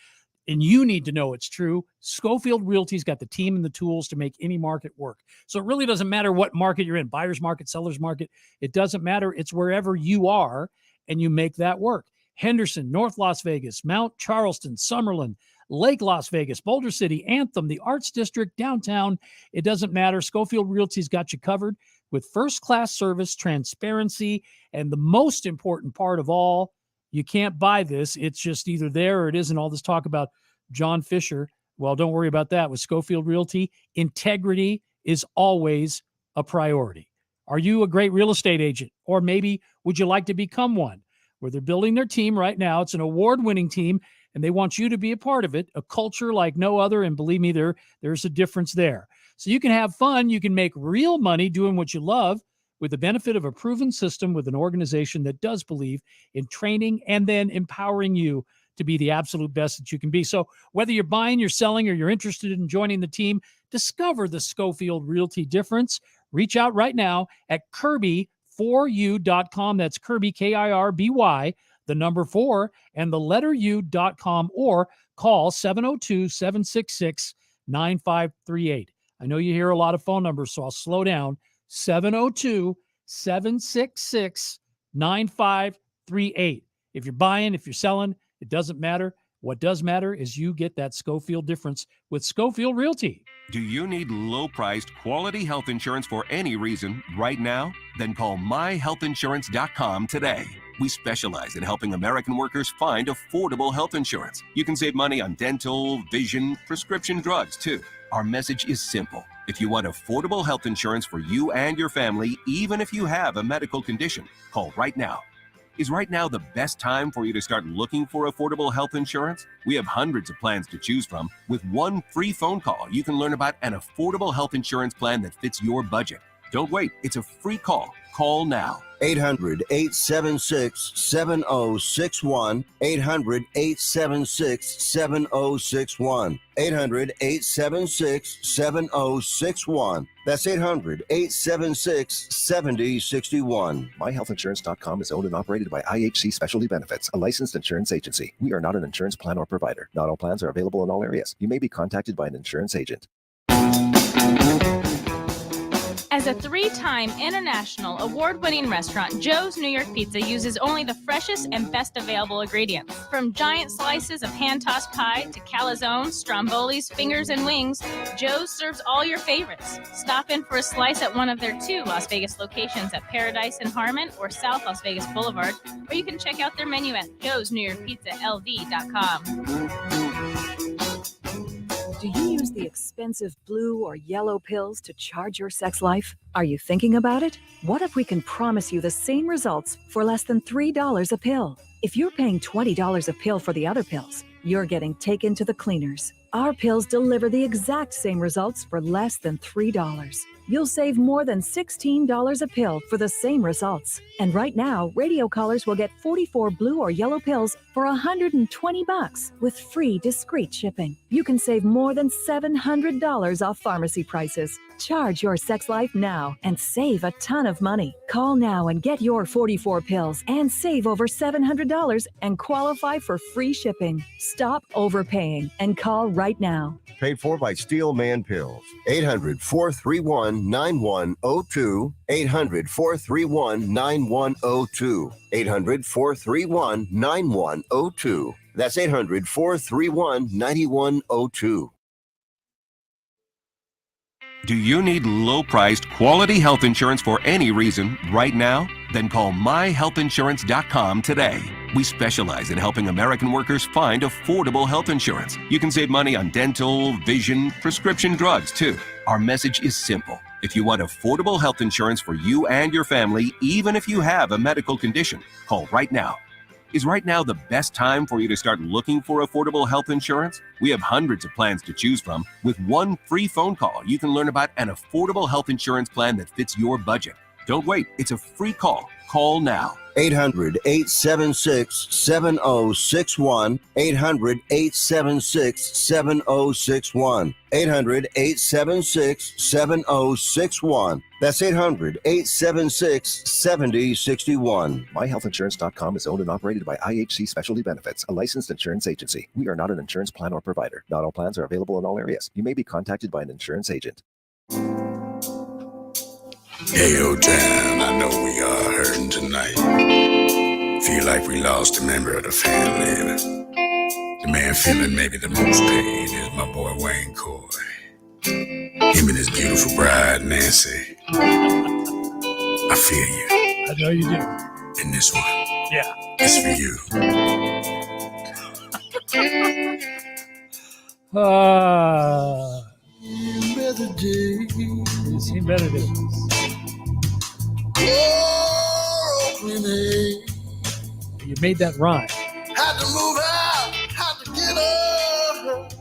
And you need to know it's true. Schofield Realty's got the team and the tools to make any market work. So it really doesn't matter what market you're in, buyer's market, seller's market. It doesn't matter. It's wherever you are, and you make that work. Henderson, North Las Vegas, Mount Charleston, Summerlin, Lake Las Vegas, Boulder City, Anthem, the Arts District, downtown. It doesn't matter. Schofield Realty's got you covered with first-class service, transparency, and the most important part of all, you can't buy this. It's just either there or it isn't. All this talk about John Fisher. Well, don't worry about that. With Schofield Realty, integrity is always a priority. Are you a great real estate agent? Or maybe would you like to become one? Where they're building their team right now. It's an award-winning team, and they want you to be a part of it, a culture like no other. And believe me, there's a difference there. So you can have fun. You can make real money doing what you love, with the benefit of a proven system with an organization that does believe in training and then empowering you to be the absolute best that you can be. So whether you're buying, you're selling, or you're interested in joining the team, discover the Schofield Realty difference. Reach out right now at Kirby4U.com. That's Kirby, Kirby, the number 4, and the letter U.com, or call 702-766-9538. I know you hear a lot of phone numbers, so I'll slow down. 702-766-9538. If you're buying, if you're selling, it doesn't matter. What does matter is you get that Schofield difference with Schofield Realty. Do you need low-priced, quality health insurance for any reason right now? Then call myhealthinsurance.com today. We specialize in helping American workers find affordable health insurance. You can save money on dental, vision, prescription drugs, too. Our message is simple. If you want affordable health insurance for you and your family, even if you have a medical condition, call right now. Is right now the best time for you to start looking for affordable health insurance? We have hundreds of plans to choose from. With one free phone call, you can learn about an affordable health insurance plan that fits your budget. Don't wait. It's a free call. Call now. 800-876-7061. 800-876-7061. 800-876-7061. That's 800-876-7061. MyHealthInsurance.com is owned and operated by IHC Specialty Benefits, a licensed insurance agency. We are not an insurance plan or provider. Not all plans are available in all areas. You may be contacted by an insurance agent. As a 3-time international award-winning restaurant, Joe's New York Pizza uses only the freshest and best available ingredients. From giant slices of hand-tossed pie to calzones, strombolis, fingers, and wings, Joe's serves all your favorites. Stop in for a slice at one of their 2 Las Vegas locations at Paradise and Harmon or South Las Vegas Boulevard, or you can check out their menu at joesnewyorkpizzalv.com. Do you use the expensive blue or yellow pills to charge your sex life? Are you thinking about it? What if we can promise you the same results for less than $3 a pill? If you're paying $20 a pill for the other pills, you're getting taken to the cleaners. Our pills deliver the exact same results for less than $3. You'll save more than $16 a pill for the same results. And right now, radio callers will get 44 blue or yellow pills for $120 with free discreet shipping. You can save more than $700 off pharmacy prices. Charge your sex life now and save a ton of money. Call now and get your 44 pills and save over $700 and qualify for free shipping. Stop overpaying and call right now. Paid for by Steelman Pills. 800-431-9102. 800-431-9102. 800-431-9102. That's 800-431-9102. Do you need low-priced, quality health insurance for any reason right now? Then call myhealthinsurance.com today. We specialize in helping American workers find affordable health insurance. You can save money on dental, vision, prescription drugs, too. Our message is simple. If you want affordable health insurance for you and your family, even if you have a medical condition, call right now. Is right now the best time for you to start looking for affordable health insurance? We have hundreds of plans to choose from. With one free phone call, you can learn about an affordable health insurance plan that fits your budget. Don't wait. It's a free call. Call now. 800-876-7061. 800-876-7061. 800-876-7061. That's 800-876-7061. MyHealthInsurance.com is owned and operated by IHC Specialty Benefits, a licensed insurance agency. We are not an insurance plan or provider. Not all plans are available in all areas. You may be contacted by an insurance agent. Hey, old town, I know we are hurting tonight. Feel like we lost a member of the family. The man feeling maybe the most pain is my boy Wayne Coy. Him and his beautiful bride, Nancy. I feel you. I know you do. In this one. Yeah. It's for you. Better days. Seen better days. You made that rhyme. Had to move out, had to get up.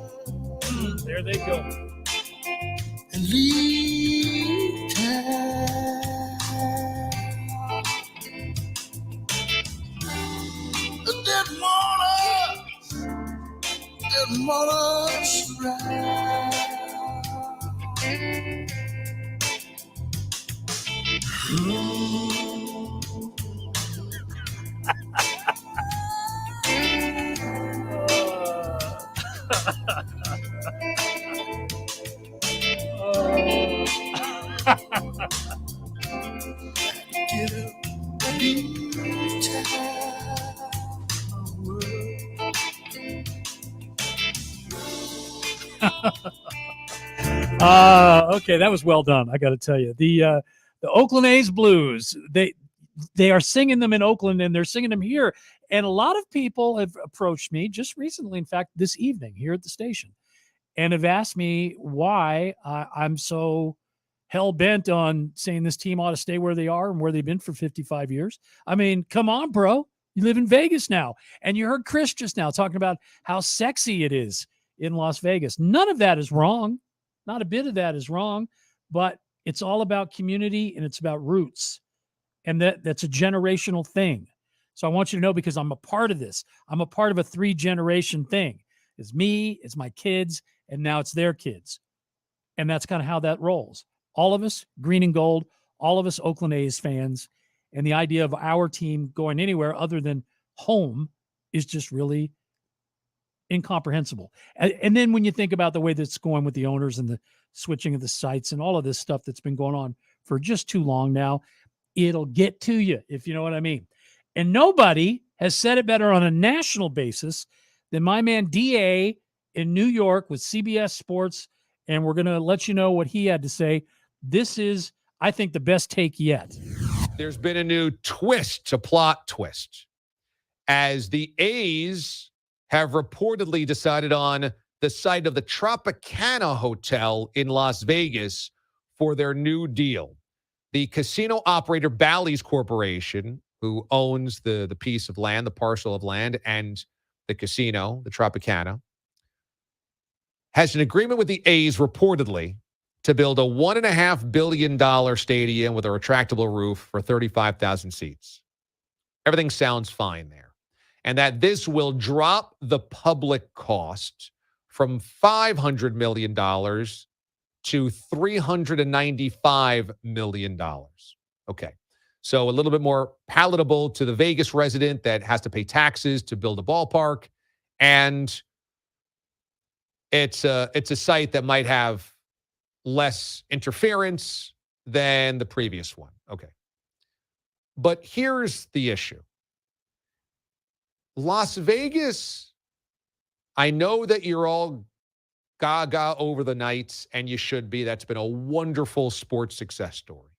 There they go. And leave town. Didn't want us right. Get up, leave Okay, that was well done. I got to tell you, the Oakland A's Blues. They are singing them in Oakland, and they're singing them here. And a lot of people have approached me just recently, in fact, this evening here at the station, and have asked me why I'm so hell-bent on saying this team ought to stay where they are and where they've been for 55 years. I mean, come on, bro. You live in Vegas now. And you heard Chris just now talking about how sexy it is in Las Vegas. None of that is wrong. Not a bit of that is wrong. But it's all about community and it's about roots. And that's a generational thing. So I want you to know, because I'm a part of this. I'm a part of a 3-generation thing. It's me, it's my kids, and now it's their kids. And that's kind of how that rolls. All of us, green and gold, all of us Oakland A's fans. And the idea of our team going anywhere other than home is just really incomprehensible. And then when you think about the way that's going with the owners and the switching of the sites and all of this stuff that's been going on for just too long now, it'll get to you, if you know what I mean. And nobody has said it better on a national basis than my man DA in New York with CBS Sports. And we're going to let you know what he had to say. This is, I think, the best take yet. There's been a new twist, a plot twist, as the A's have reportedly decided on the site of the Tropicana Hotel in Las Vegas for their new deal. The casino operator Bally's Corporation, who owns the piece of land, the parcel of land, and the casino, the Tropicana, has an agreement with the A's reportedly to build a $1.5 billion stadium with a retractable roof for 35,000 seats. Everything sounds fine there. And that this will drop the public cost from $500 million to $395 million. Okay. So a little bit more palatable to the Vegas resident that has to pay taxes to build a ballpark. And it's a site that might have less interference than the previous one. Okay. But here's the issue. Las Vegas, I know that you're all gaga over the Knights, and you should be. That's been a wonderful sports success story.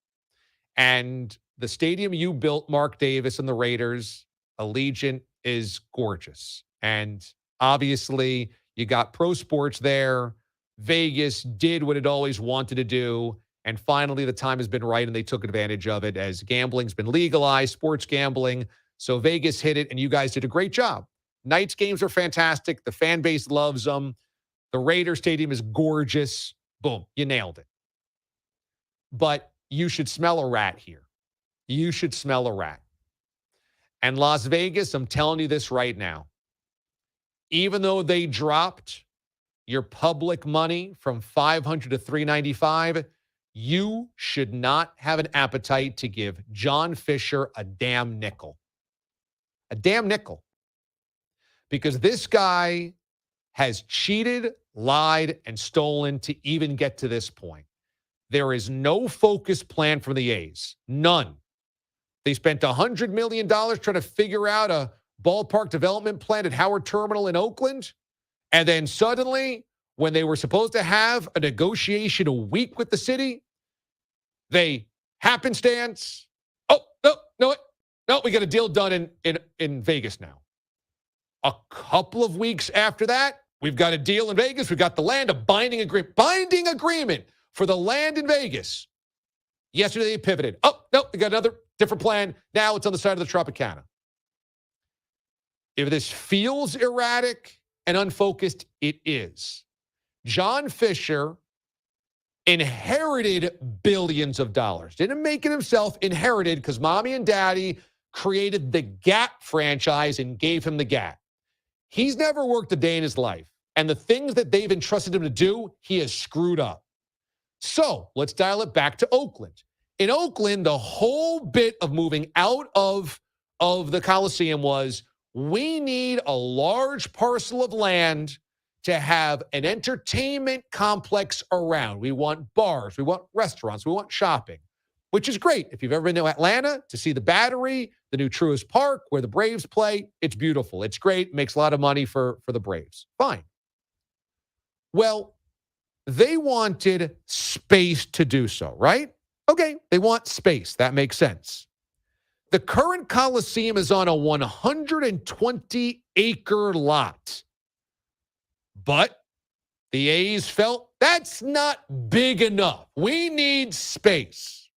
And the stadium you built, Mark Davis and the Raiders, Allegiant, is gorgeous. And obviously, you got pro sports there. Vegas did what it always wanted to do. And finally, the time has been right, and they took advantage of it as gambling's been legalized, sports gambling. So Vegas hit it, and you guys did a great job. Knights games are fantastic. The fan base loves them. The Raiders Stadium is gorgeous. Boom, you nailed it. But you should smell a rat here. You should smell a rat. And Las Vegas, I'm telling you this right now. Even though they dropped your public money from $500 to $395, you should not have an appetite to give John Fisher a damn nickel. A damn nickel. Because this guy has cheated, lied, and stolen to even get to this point. There is no focused plan from the A's. None. They spent $100 million trying to figure out a ballpark development plan at Howard Terminal in Oakland. And then suddenly, when they were supposed to have a negotiation a week with the city, they happenstance. Oh, no, we got a deal done in Vegas now. A couple of weeks after that, we've got a deal in Vegas. We've got the land, a binding agreement for the land in Vegas. Yesterday, they pivoted. Oh, no, we got another different plan. Now it's on the side of the Tropicana. If this feels erratic and unfocused, it is. John Fisher inherited billions of dollars. Didn't make it himself, inherited because mommy and daddy created the Gap franchise and gave him the Gap. He's never worked a day in his life. And the things that they've entrusted him to do, he has screwed up. So let's dial it back to Oakland. In Oakland, the whole bit of moving out of the Coliseum was, we need a large parcel of land to have an entertainment complex around. We want bars, we want restaurants, we want shopping, which is great. If you've ever been to Atlanta to see the Battery, the new Truist Park where the Braves play, it's beautiful. It's great. Makes a lot of money for the Braves. Fine. Well, they wanted space to do so, right? Okay, they want space. That makes sense. The current Coliseum is on a 120-acre lot. But the A's felt that's not big enough. We need space.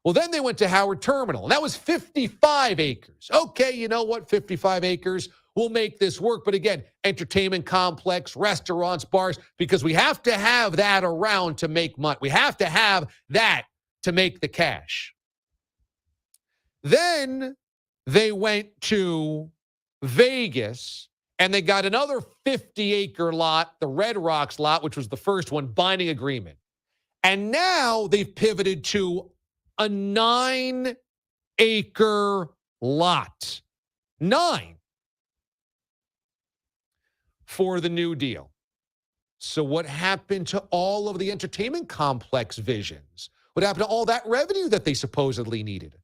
Well, then they went to Howard Terminal, and that was 55 acres. Okay, you know what? 55 acres will make this work. But again, entertainment complex, restaurants, bars, because we have to have that around to make money. We have to have that to make the cash. Then they went to Vegas, and they got another 50-acre lot, the Red Rocks lot, which was the first one, binding agreement. And now they've pivoted to a 9-acre lot. 9 for the new deal. So what happened to all of the entertainment complex visions? What happened to all that revenue that they supposedly needed?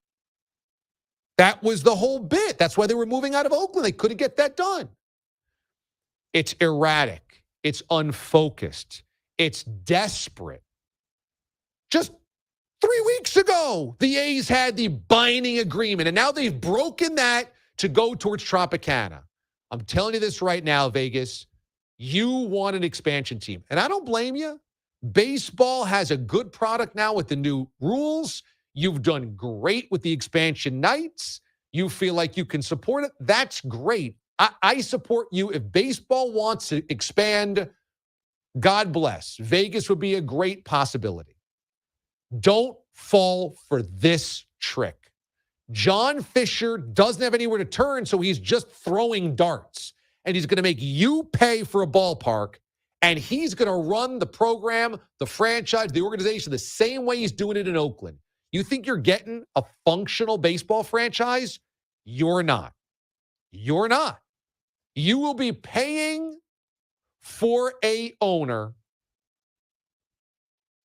That was the whole bit. That's why they were moving out of Oakland. They couldn't get that done. It's erratic. It's unfocused. It's desperate. Just 3 weeks ago, the A's had the binding agreement, and now they've broken that to go towards Tropicana. I'm telling you this right now, Vegas. You want an expansion team, and I don't blame you. Baseball has a good product now with the new rules. You've done great with the expansion nights. You feel like you can support it. That's great. I support you. If baseball wants to expand, God bless. Vegas would be a great possibility. Don't fall for this trick. John Fisher doesn't have anywhere to turn, so he's just throwing darts. And he's going to make you pay for a ballpark, and he's going to run the program, the franchise, the organization the same way he's doing it in Oakland. You think you're getting a functional baseball franchise? You're not. You're not. You will be paying for a owner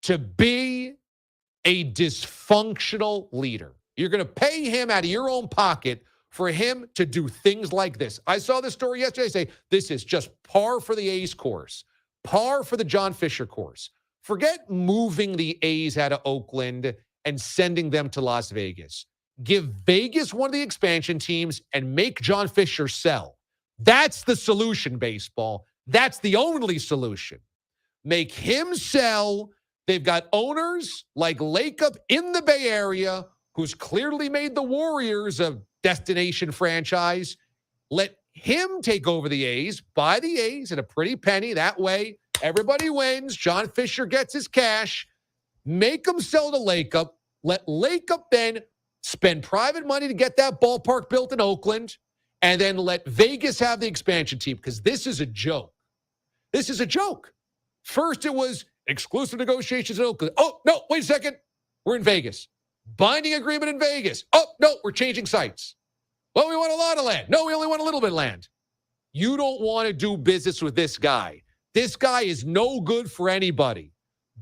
to be a dysfunctional leader. You're going to pay him out of your own pocket for him to do things like this. I saw this story yesterday say this is just par for the A's course. Par for the John Fisher course. Forget moving the A's out of Oakland and sending them to Las Vegas. Give Vegas one of the expansion teams and make John Fisher sell. That's the solution, baseball. That's the only solution. Make him sell. They've got owners like Lakeup in the Bay Area who's clearly made the Warriors a destination franchise. Let him take over the A's, buy the A's at a pretty penny. That way, everybody wins. John Fisher gets his cash. Make him sell to Lakeup. Let Lakeup then spend private money to get that ballpark built in Oakland, and then let Vegas have the expansion team, because this is a joke. This is a joke. First, it was exclusive negotiations in Oakland. Oh, no, wait a second. We're in Vegas. Binding agreement in Vegas. Oh, no, we're changing sites. Well, we want a lot of land. No, we only want a little bit of land. You don't want to do business with this guy. This guy is no good for anybody.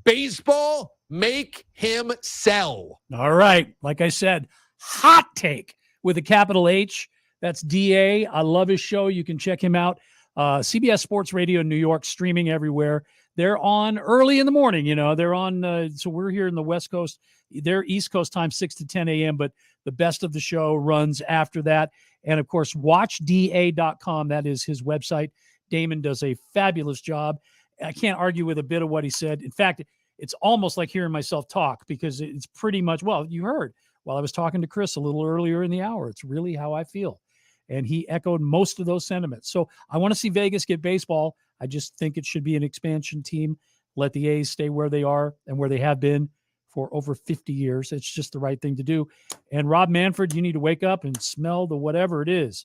Baseball, make him sell. All right. Like I said, hot take with a capital H. That's DA. I love his show. You can check him out. CBS Sports Radio in New York, streaming everywhere. They're on early in the morning. They're on. So we're here in the West Coast. They're East Coast time, 6 to 10 a.m. But the best of the show runs after that. And of course, watchda.com. That is his website. Damon does a fabulous job. I can't argue with a bit of what he said. In fact, it's almost like hearing myself talk, because it's pretty much, well, you heard while I was talking to Chris a little earlier in the hour. It's really how I feel. And he echoed most of those sentiments. So I want to see Vegas get baseball. I just think it should be an expansion team. Let the A's stay where they are and where they have been for over 50 years. It's just the right thing to do. And Rob Manfred, you need to wake up and smell the whatever it is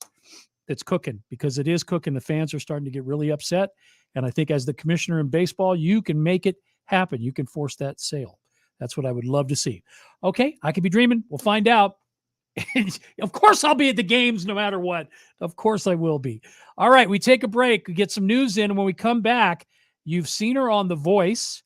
that's cooking, because it is cooking. The fans are starting to get really upset. And I think as the commissioner in baseball, you can make it happen. You can force that sale. That's what I would love to see. Okay, I could be dreaming. We'll find out. Of course, I'll be at the games no matter what. Of course, I will be. All right, we take a break. We get some news in. And when we come back, you've seen her on The Voice,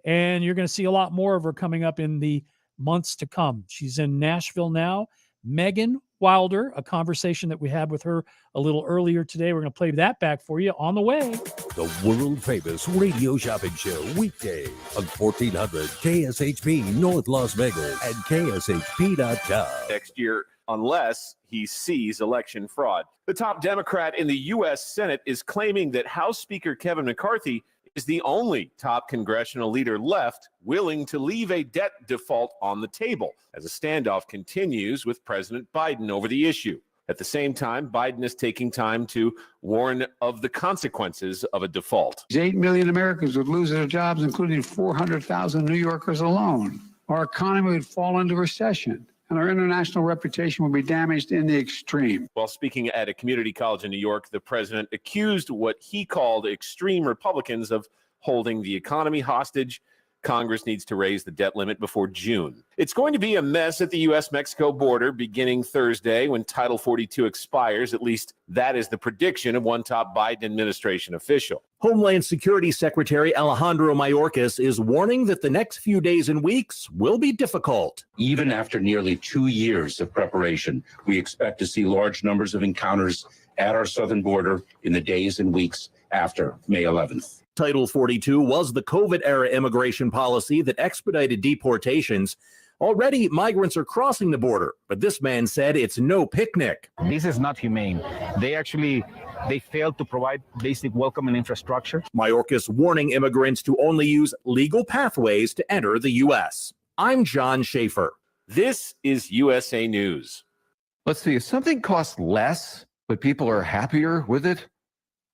and you're going to see a lot more of her coming up in the months to come. She's in Nashville now. Megan Wilder, a conversation that we had with her a little earlier today. We're going to play that back for you on the way. The world-famous radio shopping show, weekday on 1400 KSHP North Las Vegas and KSHP.com. Next year, unless he sees election fraud. The top Democrat in the U.S. Senate is claiming that House Speaker Kevin McCarthy is the only top congressional leader left willing to leave a debt default on the table as a standoff continues with President Biden over the issue. At the same time, Biden is taking time to warn of the consequences of a default. 8 million Americans would lose their jobs, including 400,000 New Yorkers alone. Our economy would fall into recession, and our international reputation would be damaged in the extreme. While speaking at a community college in New York, the president accused what he called extreme Republicans of holding the economy hostage. Congress needs to raise the debt limit before June. It's going to be a mess at the U.S.-Mexico border beginning Thursday when Title 42 expires. At least that is the prediction of one top Biden administration official. Homeland Security Secretary Alejandro Mayorkas is warning that the next few days and weeks will be difficult. Even after nearly 2 years of preparation, we expect to see large numbers of encounters at our southern border in the days and weeks after May 11th. Title 42 was the COVID-era immigration policy that expedited deportations. Already, migrants are crossing the border, but this man said it's no picnic. This is not humane. They failed to provide basic welcome and infrastructure. Mayorkas warning immigrants to only use legal pathways to enter the U.S. I'm John Schaefer. This is USA News. Let's see, if something costs less, but people are happier with it,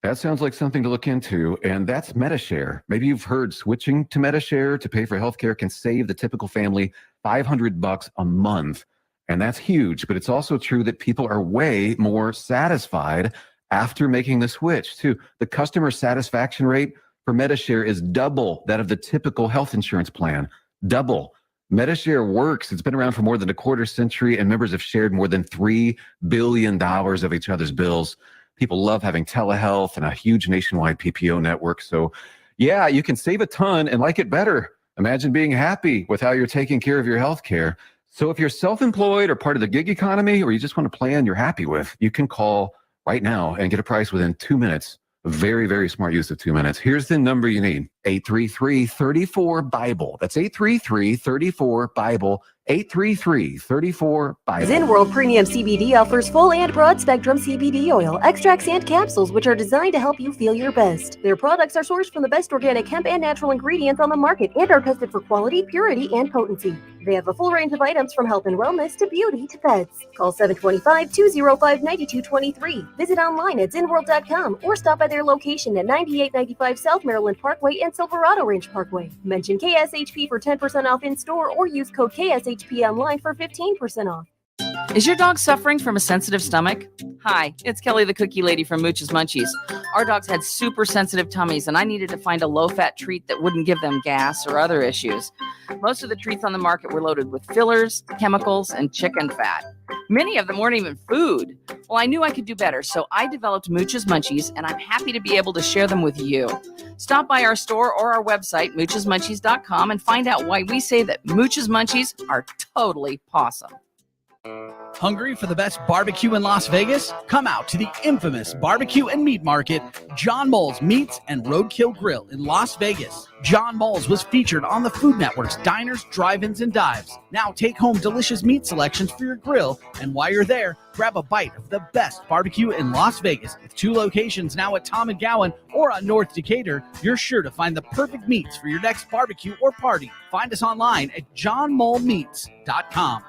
that sounds like something to look into, and that's MediShare. Maybe you've heard switching to MediShare to pay for healthcare can save the typical family $500 a month, and that's huge. But it's also true that people are way more satisfied after making the switch, too. The customer satisfaction rate for MediShare is double that of the typical health insurance plan. Double. MediShare works. It's been around for more than a quarter century, and members have shared more than $3 billion of each other's bills. People love having telehealth and a huge nationwide PPO network. So, yeah, you can save a ton and like it better. Imagine being happy with how you're taking care of your health care. So if you're self-employed or part of the gig economy, or you just want a plan you're happy with, you can call right now and get a price within 2 minutes Very, very smart use of 2 minutes. Here's the number you need. 833-34-BIBLE. That's 833-34-BIBLE. 833-34-BIBLE. Zen World Premium CBD offers full and broad spectrum CBD oil, extracts, and capsules, which are designed to help you feel your best. Their products are sourced from the best organic hemp and natural ingredients on the market and are tested for quality, purity, and potency. They have a full range of items from health and wellness to beauty to pets. Call 725-205-9223. Visit online at zenworld.com or stop by their location at 9895 South Maryland Parkway and Silverado Range Parkway. Mention KSHP for 10% off in store or use code KSHP online for 15% off. Is your dog suffering from a sensitive stomach? Hi, it's Kelly the Cookie Lady from Mooch's Munchies. Our dogs had super sensitive tummies, and I needed to find a low-fat treat that wouldn't give them gas or other issues. Most of the treats on the market were loaded with fillers, chemicals, and chicken fat. Many of them weren't even food. Well, I knew I could do better, so I developed Mooch's Munchies, and I'm happy to be able to share them with you. Stop by our store or our website, moochesmunchies.com, and find out why we say that Mooch's Munchies are totally pawsome. Hungry for the best barbecue in Las Vegas? Come out to the infamous barbecue and meat market, John Mole's Meats and Roadkill Grill in Las Vegas. John Mole's was featured on the Food Network's Diners, Drive-Ins, and Dives. Now take home delicious meat selections for your grill, and while you're there, grab a bite of the best barbecue in Las Vegas. With 2 locations now at Tom and Gowan or on North Decatur, you're sure to find the perfect meats for your next barbecue or party. Find us online at johnmolemeats.com.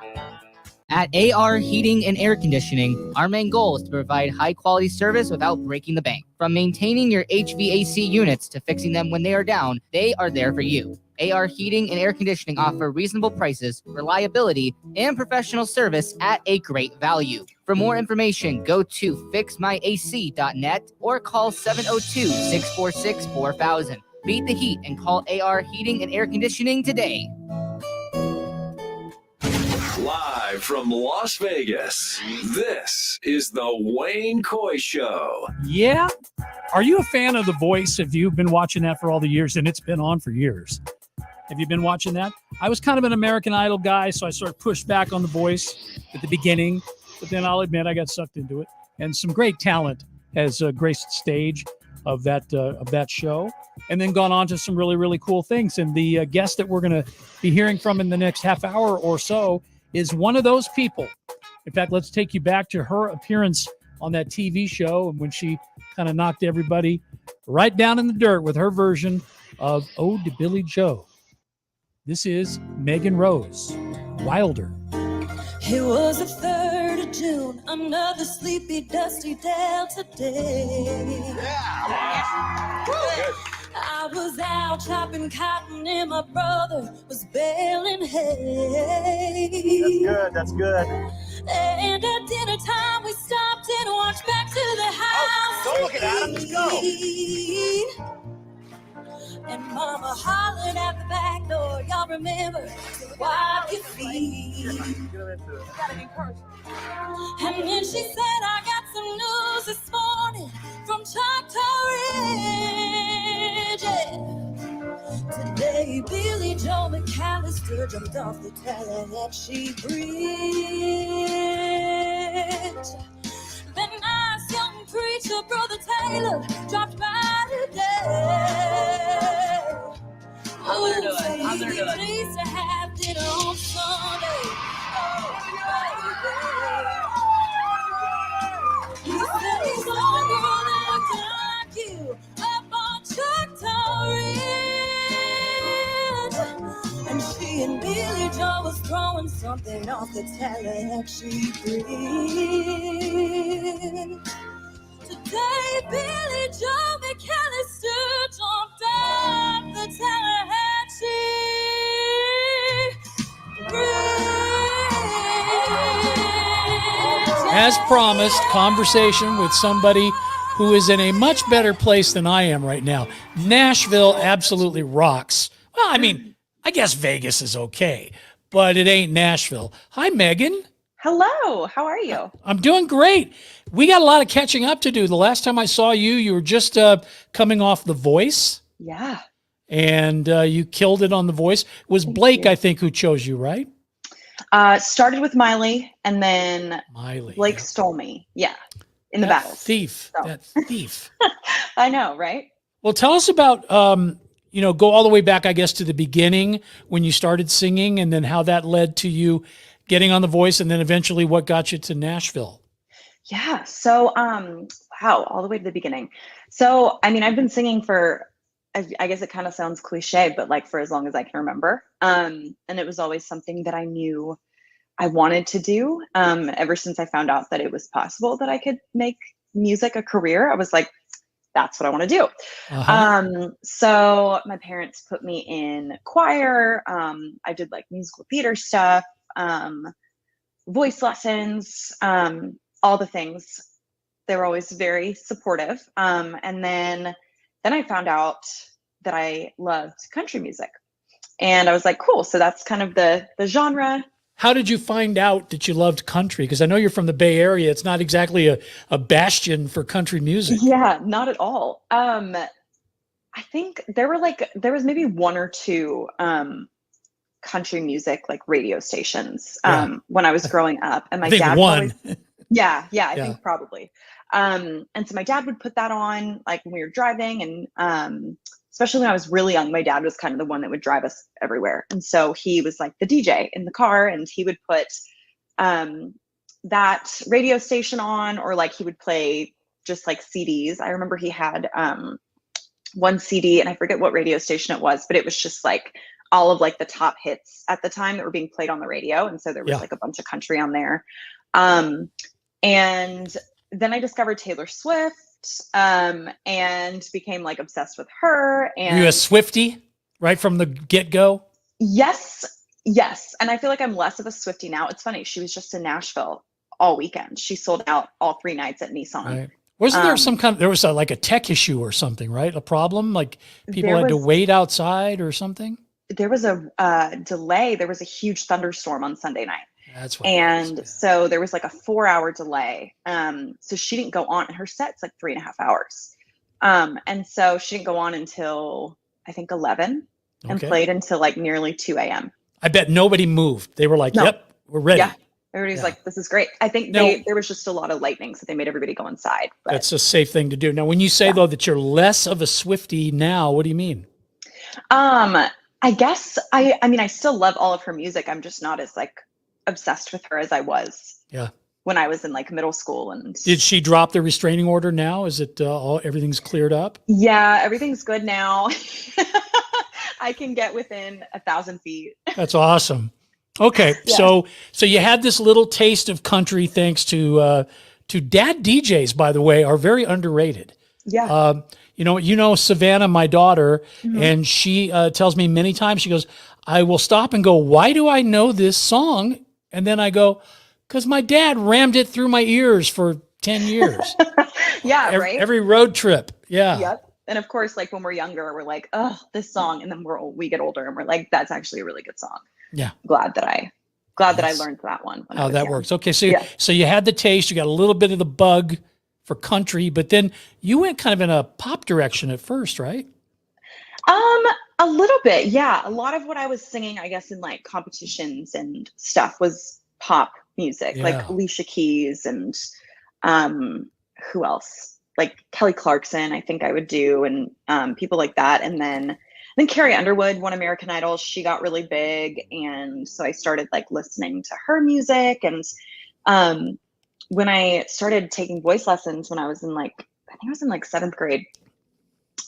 At AR Heating and Air Conditioning, our main goal is to provide high-quality service without breaking the bank. From maintaining your HVAC units to fixing them when they are down, they are there for you. AR Heating and Air Conditioning offer reasonable prices, reliability, and professional service at a great value. For more information, go to fixmyac.net or call 702-646-4000. Beat the heat and call AR Heating and Air Conditioning today. Live from Las Vegas, this is the Wayne Coy Show. Yeah. Are you a fan of The Voice? Have you been watching that for all the years? And it's been on for years. Have you been watching that? I was kind of an American Idol guy, so I sort of pushed back on The Voice at the beginning. But then I'll admit I got sucked into it. And some great talent has graced the stage of that show, and then gone on to some really, really cool things. And the guest that we're going to be hearing from in the next half hour or so is one of those people. In fact, let's take you back to her appearance on that TV show and when she kind of knocked everybody right down in the dirt with her version of Ode to Billy Joe. This is Megan Rose, Wilder. It was the 3rd of June, another sleepy, dusty Delta day. I was out chopping cotton and my brother was baling hay. That's good. And at dinner time we stopped and walked back to the house. Don't look at Adam, let's go. And Mama hollered at the back door, y'all remember to wipe your feet. And then she said, I got some news this morning from Choctaw Ridge. Today, Billy Joe McAllister jumped off the Tallahatchie Bridge. The nice young preacher, Brother Taylor, dropped by today. I'm gonna do it. Pleased to have dinner on Sunday. He said he's on girl that looked like you up on Choctaw Ridge. And she and Billy Joe was throwing something off the Tallahatchie Bridge. Today, Billy Joe McAllister jumped off the Tallahatchie Bridge. As promised, conversation with somebody who is in a much better place than I am right now. Nashville absolutely rocks. Well, I mean, I guess Vegas is okay, but it ain't Nashville. Hi, Megan. Hello. How are you? I'm doing great. We got a lot of catching up to do. The last time I saw you, you were just coming off The Voice. Yeah. And you killed it on The Voice. It was Blake, I think, who chose you, right? Started with Miley, and then Miley, Blake stole me. Yeah. In the battles. Thief. So. That thief. I know, right? Well, tell us about, go all the way back, I guess, to the beginning when you started singing, and then how that led to you getting on The Voice, and then eventually what got you to Nashville. Yeah. So, wow, all the way to the beginning. So, I mean, I've been singing for, I guess it kind of sounds cliche, but like for as long as I can remember. And it was always something that I knew I wanted to do. Ever since I found out that it was possible that I could make music a career, I was like, that's what I want to do. So my parents put me in choir. I did like musical theater stuff, voice lessons, all the things. They were always very supportive. And then I found out that I loved country music, and I was like, cool. So that's kind of the genre. How did you find out that you loved country? Because I know you're from the Bay Area. It's not exactly a bastion for country music. Yeah, not at all. I think there was maybe one or two country music like radio stations when I was growing up, and my dad one. I think probably. And so my dad would put that on like when we were driving, and especially when I was really young, my dad was kind of the one that would drive us everywhere. And so he was like the DJ in the car, and he would put that radio station on, or like he would play just like CDs. I remember he had one CD, and I forget what radio station it was, but it was just like all of like the top hits at the time that were being played on the radio. And so there was like a bunch of country on there. And then I discovered Taylor Swift, and became like obsessed with her. And were you a Swiftie right from the get-go? Yes. And I feel like I'm less of a Swiftie now. It's funny. She was just in Nashville all weekend. She sold out all 3 nights at Nissan. Right. Wasn't there there was like a tech issue or something, right? A problem? Like people had to wait outside or something? There was a delay. There was a huge thunderstorm on Sunday night. That's what so there was like a 4-hour delay. So she didn't go on, and her set's like 3.5 hours. And so she didn't go on until I think 11 and played until like nearly 2 a.m. I bet nobody moved. They were like, yep, we're ready. Yeah. Everybody's like, this is great. I think there was just a lot of lightning, so they made everybody go inside. But that's a safe thing to do. Now, when you say though that you're less of a Swiftie now, what do you mean? I guess I mean, I still love all of her music. I'm just not as like obsessed with her as I was when I was in like middle school. And did she drop the restraining order now? Is it everything's cleared up? Yeah, everything's good now. I can get within 1,000 feet. That's awesome. Okay. So you had this little taste of country thanks to dad DJs, by the way, are very underrated. Yeah. You know, Savannah, my daughter, and she tells me many times, she goes, I will stop and go, why do I know this song? And then I go, because my dad rammed it through my ears for 10 years. Right? Every road trip. Yeah. Yep. And of course, like when we're younger, we're like, oh, this song. And then we get older and we're like, that's actually a really good song. Yeah. Glad that I learned that one. How that works. Okay. So you had the taste, you got a little bit of the bug for country, but then you went kind of in a pop direction at first, right? A little bit. Yeah. A lot of what I was singing, I guess, in like competitions and stuff was pop music, like Alicia Keys and who else? Like Kelly Clarkson, I think I would do, and people like that. And then Carrie Underwood won American Idol. She got really big, and so I started like listening to her music. And when I started taking voice lessons when I was in like, I think I was in like 7th grade,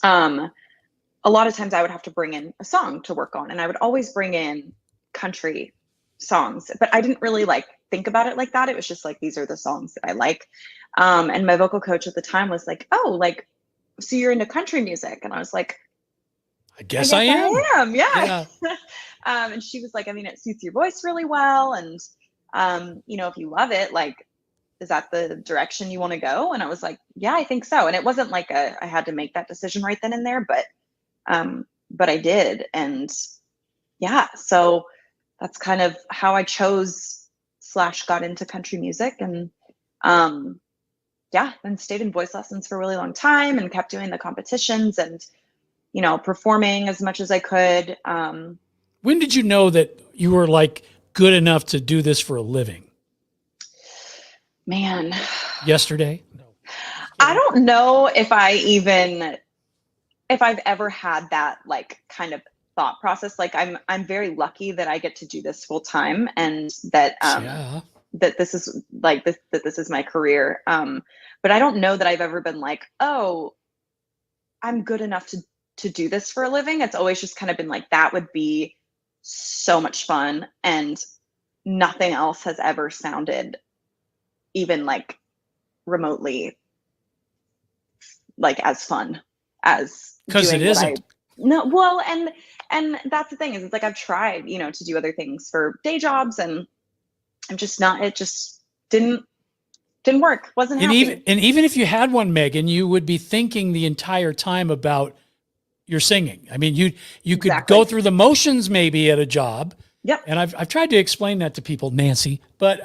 a lot of times I would have to bring in a song to work on, and I would always bring in country songs, but I didn't really like think about it like that. It was just like, these are the songs that I like. And my vocal coach at the time was like, oh, like, so you're into country music? And I was like, I guess I am. Yeah. And she was like, I mean, it suits your voice really well. And, if you love it, like, is that the direction you want to go? And I was like, yeah, I think so. And it wasn't like I had to make that decision right then and there, but I did. And so that's kind of how I chose / got into country music. And, then stayed in voice lessons for a really long time and kept doing the competitions and, performing as much as I could. When did you know that you were like good enough to do this for a living? Man. Yesterday? I don't know if I've ever had that like kind of thought process. Like I'm very lucky that I get to do this full time, and that that this is like this, that this is my career. But I don't know that I've ever been like, oh, I'm good enough to do this for a living. It's always just kind of been like, that would be so much fun, and nothing else has ever sounded even like remotely like as fun as because it isn't. No, well, and that's the thing, is it's like I've tried, you know, to do other things for day jobs, and I'm just not. It just didn't work. Wasn't happy. Even if you had one, Megan, you would be thinking the entire time about your singing. I mean, you could go through the motions maybe at a job. Yep. And I've tried to explain that to people, Nancy, but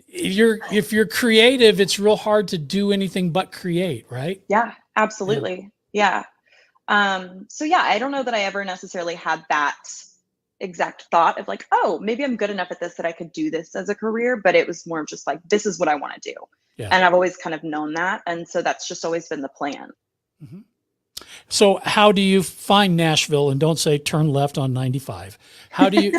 if you're creative, it's real hard to do anything but create, right? Yeah, absolutely. Yeah. So yeah, I don't know that I ever necessarily had that exact thought of like, oh, maybe I'm good enough at this that I could do this as a career, but it was more of just like, this is what I want to do. Yeah. And I've always kind of known that. And so that's just always been the plan. Mm-hmm. So how do you find Nashville? And don't say turn left on 95. How do you,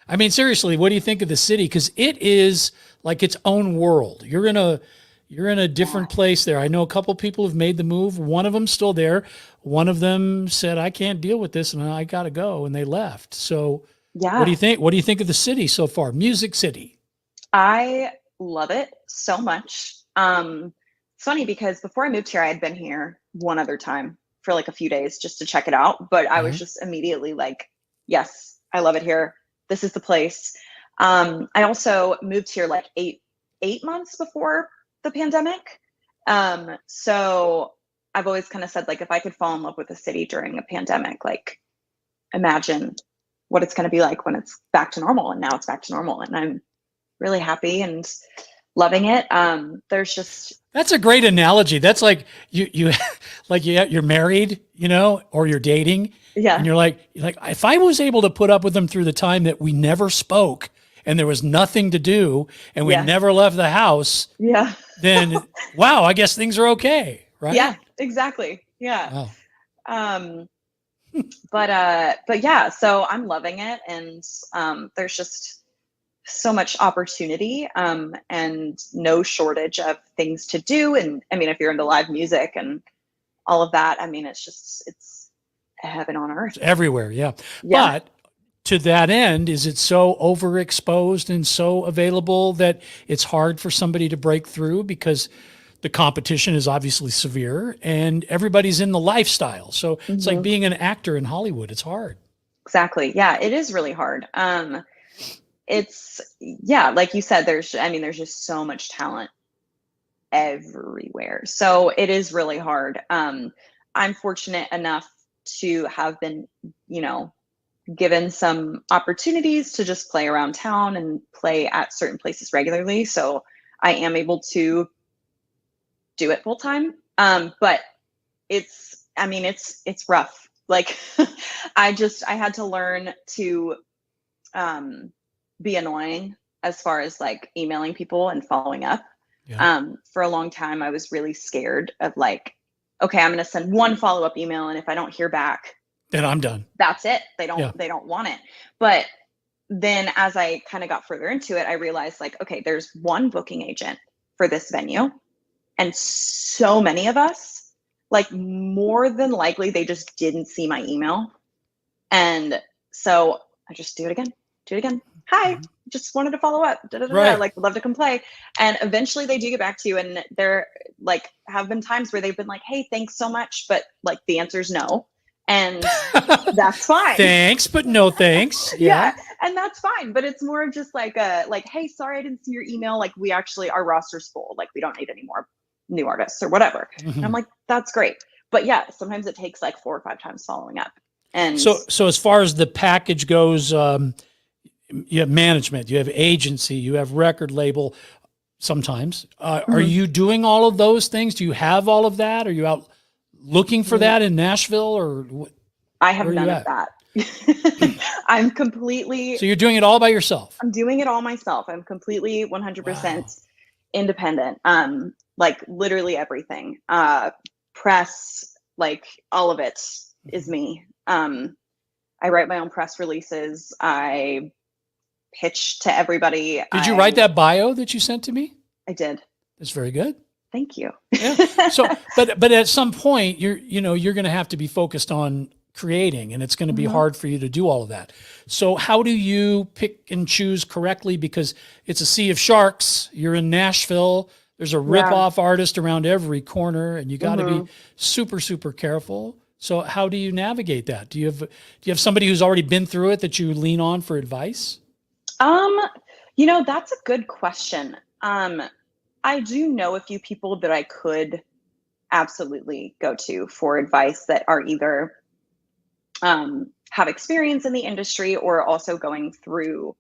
I mean, seriously, what do you think of the city? Because it is like its own world. You're in a different place there. I know a couple people have made the move. One of them's still there. One of them said, I can't deal with this and I got to go. And they left. So yeah. What do you think? What do you think of the city so far? Music City. I love it so much. It's funny because before I moved here, I had been here one other time for like a few days just to check it out. But I was just immediately like, yes, I love it here. This is the place. I also moved here like eight months before the pandemic. So I've always kind of said, like, if I could fall in love with a city during a pandemic, like imagine what it's going to be like when it's back to normal. And now it's back to normal. And I'm really happy and loving it. That's a great analogy. That's like you're married, you know, or you're dating. Yeah. And you're like, if I was able to put up with them through the time that we never spoke and there was nothing to do and we never left the house. Yeah. Then, wow, I guess things are okay. Right. Yeah, exactly. Yeah. Wow. But yeah, so I'm loving it. And there's just so much opportunity and no shortage of things to do. And I mean, if you're into live music and all of that, I mean, it's heaven on earth. It's everywhere. Yeah. But to that end, is it so overexposed and so available that it's hard for somebody to break through because the competition is obviously severe and everybody's in the lifestyle. So it's like being an actor in Hollywood. It's hard. Exactly. Yeah, it is really hard. It's like you said, there's just so much talent everywhere. So it is really hard. I'm fortunate enough to have been, you know, given some opportunities to just play around town and play at certain places regularly. So I am able to do it full time. But it's rough. Like I had to learn to be annoying as far as like emailing people and following up. Yeah. For a long time, I was really scared of like, okay, I'm going to send one follow-up email. And if I don't hear back, then I'm done. That's it. They don't want it. But then as I kind of got further into it, I realized like, okay, there's one booking agent for this venue. And so many of us, like more than likely, they just didn't see my email. And so I just do it again. Hi, just wanted to follow up. Right. Like, would love to come play. And eventually they do get back to you. And there like have been times where they've been like, hey, thanks so much. But like the answer is no. And that's fine. Thanks, but no thanks. Yeah. And that's fine. But it's more of just like hey, sorry, I didn't see your email. Like our roster's full. Like we don't need any more new artists or whatever. And I'm like, that's great. But yeah, sometimes it takes like 4 or 5 times following up. And so as far as the package goes, you have management, you have agency, you have record label sometimes. Are you doing all of those things? Do you have all of that? Are you out looking for that in Nashville or what? I have none of that. I'm completely. So you're doing it all by yourself? I'm doing it all myself. I'm completely 100% independent. like literally everything. Press, like all of it is me. I write my own press releases. I pitch to everybody. Did you write that bio that you sent to me? I did. That's very good. Thank you. Yeah. So, but at some point you're going to have to be focused on creating, and it's going to be hard for you to do all of that. So how do you pick and choose correctly? Because it's a sea of sharks. You're in Nashville. There's a rip-off artist around every corner, and you got to be super, super careful. So how do you navigate that? Do you have somebody who's already been through it that you lean on for advice? That's a good question. I do know a few people that I could absolutely go to for advice that are either have experience in the industry or also going through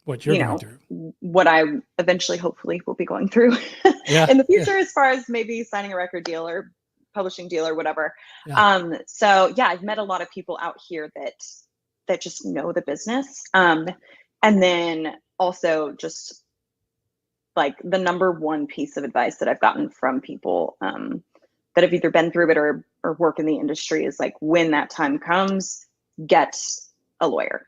what you're going through, what I eventually hopefully will be going through in the future, as far as maybe signing a record deal or publishing deal or whatever. So yeah, I've met a lot of people out here that just know the business. And then also just like the number one piece of advice that I've gotten from people that have either been through it or work in the industry is like, when that time comes, get a lawyer.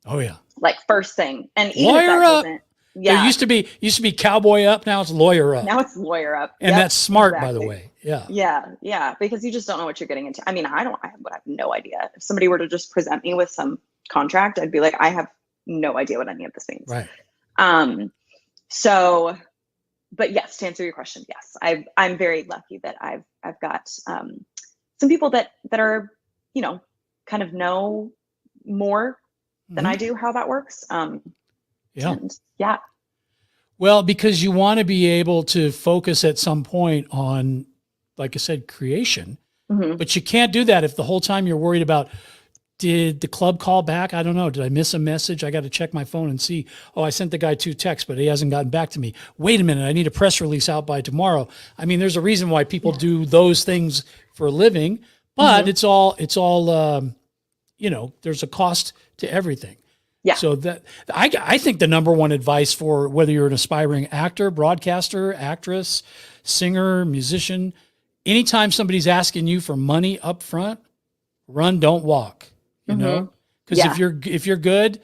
Oh yeah. Like first thing. And even lawyer if that up. doesn't, yeah. There used to be cowboy up. Now it's lawyer up. Now it's lawyer up. And that's smart, by the way. Yeah. Yeah. Because you just don't know what you're getting into. I mean, I have no idea. If somebody were to just present me with some contract, I'd be like, I have no idea what any of this means. Right. But yes, to answer your question, yes, I'm very lucky that I've got some people that are, kind of know more than I do how that works. Yeah. Well, because you want to be able to focus at some point on, like I said, creation, but you can't do that if the whole time you're worried about, did the club call back? I don't know. Did I miss a message? I got to check my phone and see, oh, I sent the guy 2 texts, but he hasn't gotten back to me. Wait a minute. I need a press release out by tomorrow. I mean, there's a reason why people do those things for a living, but it's all there's a cost to everything. Yeah. So that I think the number one advice for whether you're an aspiring actor, broadcaster, actress, singer, musician, anytime somebody's asking you for money up front, run, don't walk. You know, because if you're good,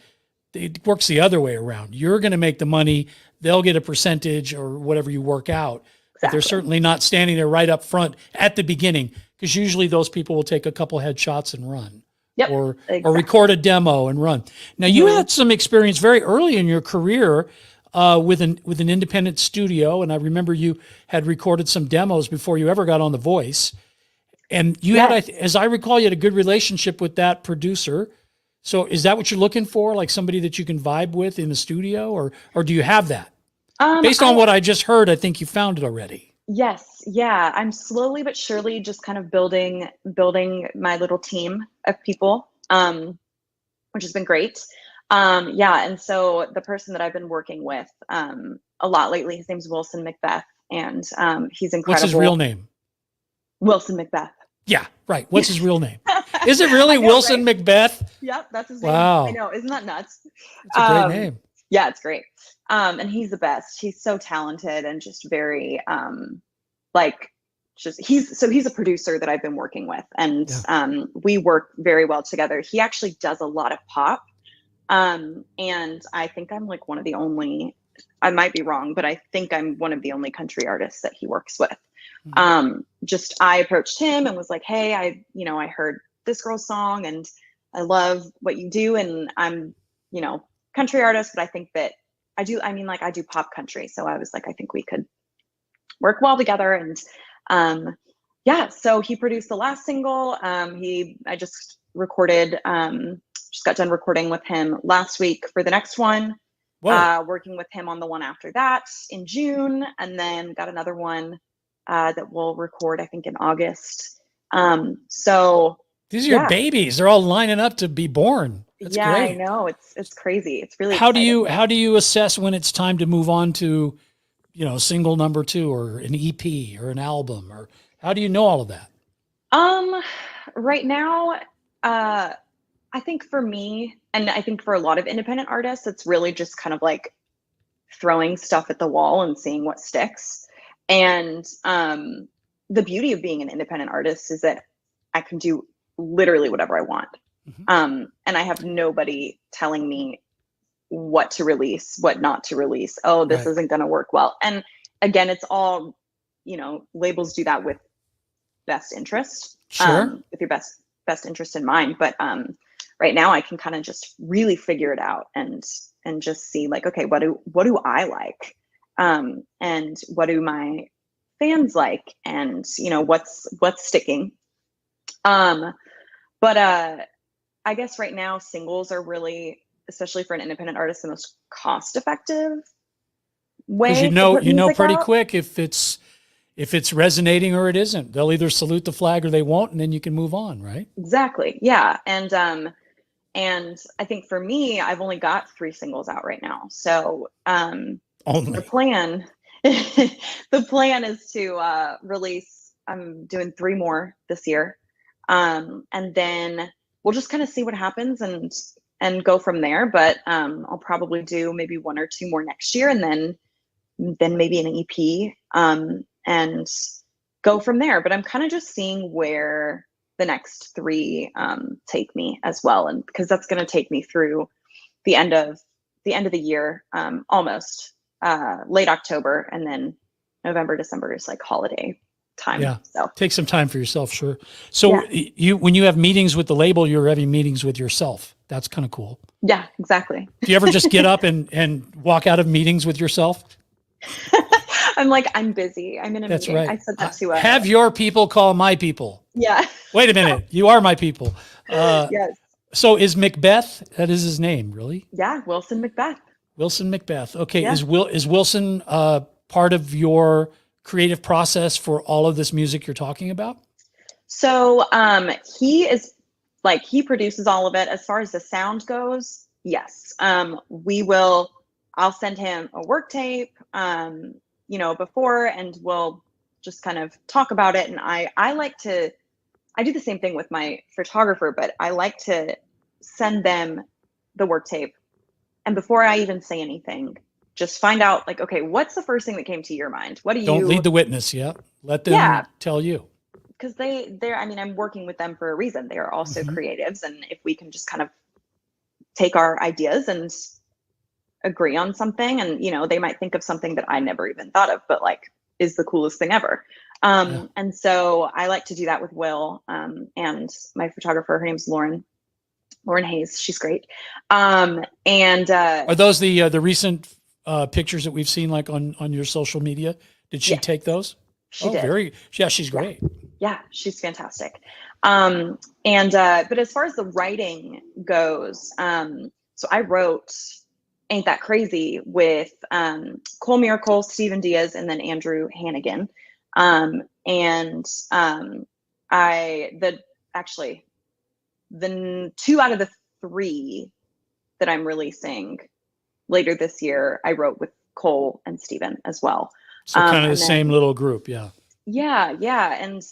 it works the other way around. You're going to make the money. They'll get a percentage or whatever you work out. But they're certainly not standing there right up front at the beginning, because usually those people will take a couple headshots and run. Yep, or record a demo and run. Now you had some experience very early in your career with an independent studio, and I remember you had recorded some demos before you ever got on The Voice. And you had, as I recall, you had a good relationship with that producer. So is that what you're looking for, like somebody that you can vibe with in the studio, or do you have that? Based on what I just heard, I think you found it already. Yes. Yeah. I'm slowly but surely just kind of building my little team of people, which has been great. And so the person that I've been working with a lot lately, his name's Wilson Macbeth, and he's incredible. What's his real name? Wilson Macbeth. Yeah, right. What's his real name? Is it really Wilson right? Macbeth? Yep, that's his name. Wow. I know. Isn't that nuts? It's a great name. Yeah, it's great. And he's the best. He's so talented and just very he's a producer that I've been working with, and we work very well together. He actually does a lot of pop. And I think I'm like one of the only, I might be wrong, but I think I'm one of the only country artists that he works with. I approached him and was like, hey, I heard this girl's song and I love what you do. And I'm, country artist, but I think that I do pop country. So I was like, I think we could work well together. And so he produced the last single. I just recorded, just got done recording with him last week for the next one. Working with him on the one after that in June, and then got another one that we'll record, I think, in August. So these are your babies. They're all lining up to be born. That's great. I know. It's crazy. It's really how do you assess when it's time to move on to, single number 2 or an EP or an album, or how do you know all of that? Right now, I think for me, and I think for a lot of independent artists, it's really just kind of like throwing stuff at the wall and seeing what sticks. And the beauty of being an independent artist is that I can do literally whatever I want. And I have nobody telling me what to release, what not to release. Oh, this Right. isn't going to work well. And again, it's all, you know, labels do that with best interest, Sure. with your best interest in mind. But right now I can kind of just really figure it out and just see like, okay, what do I like? And what do my fans like? And, you know, what's sticking. But I guess right now singles are really, especially for an independent artist, the most cost-effective way. Because to put you know music pretty out. quick if it's resonating or it isn't. They'll either salute the flag or they won't, and then you can move on, right? Exactly. Yeah. And I think for me, I've only got 3 singles out right now. So Only. the plan is to release, I'm doing 3 more this year. And then we'll just kind of see what happens and go from there. But I'll probably do maybe 1 or 2 more next year, and then maybe an EP, and go from there. But I'm kind of just seeing where the next 3 take me as well, and because that's going to take me through the end of the year, almost late October, and then November, December is like holiday time. Yeah. So Take some time for yourself, sure. So when you have meetings with the label, you're having meetings with yourself. That's kind of cool. yeah, exactly. Do you ever just get up and walk out of meetings with yourself? I'm like, I'm busy. I'm in a That's meeting. right. I said that to Have your people call my people. yeah. Wait a minute. You are my people. Yes. So is Macbeth, that is his name, really? Yeah, Wilson Macbeth. Wilson Macbeth. Okay. Yeah. Is Wilson part of your creative process for all of this music you're talking about? So he is like, he produces all of it. As far as the sound goes, yes. I'll send him a work tape, you know, before, and we'll just kind of talk about it. And I do the same thing with my photographer, but I like to send them the work tape. And before I even say anything, just find out like, okay, what's the first thing that came to your mind? What do you— Don't lead the witness. Yeah. Let them tell you. Because they're, I mean, I'm working with them for a reason. They are also creatives. And if we can just kind of take our ideas and agree on something, and, you know, they might think of something that I never even thought of, but like is the coolest thing ever. And so I like to do that with Will, and my photographer, her name's Lauren Hayes. She's great. And Are those the recent pictures that we've seen like on your social media? Did she take those? She did. She's great. Yeah, she's fantastic. But as far as the writing goes, so I wrote Ain't That Crazy with Cole Miracle, Steven Diaz, and then Andrew Hannigan. The 2 out of the 3 that I'm releasing later this year, I wrote with Cole and Steven as well. So kind of the same little group. Yeah. Yeah. And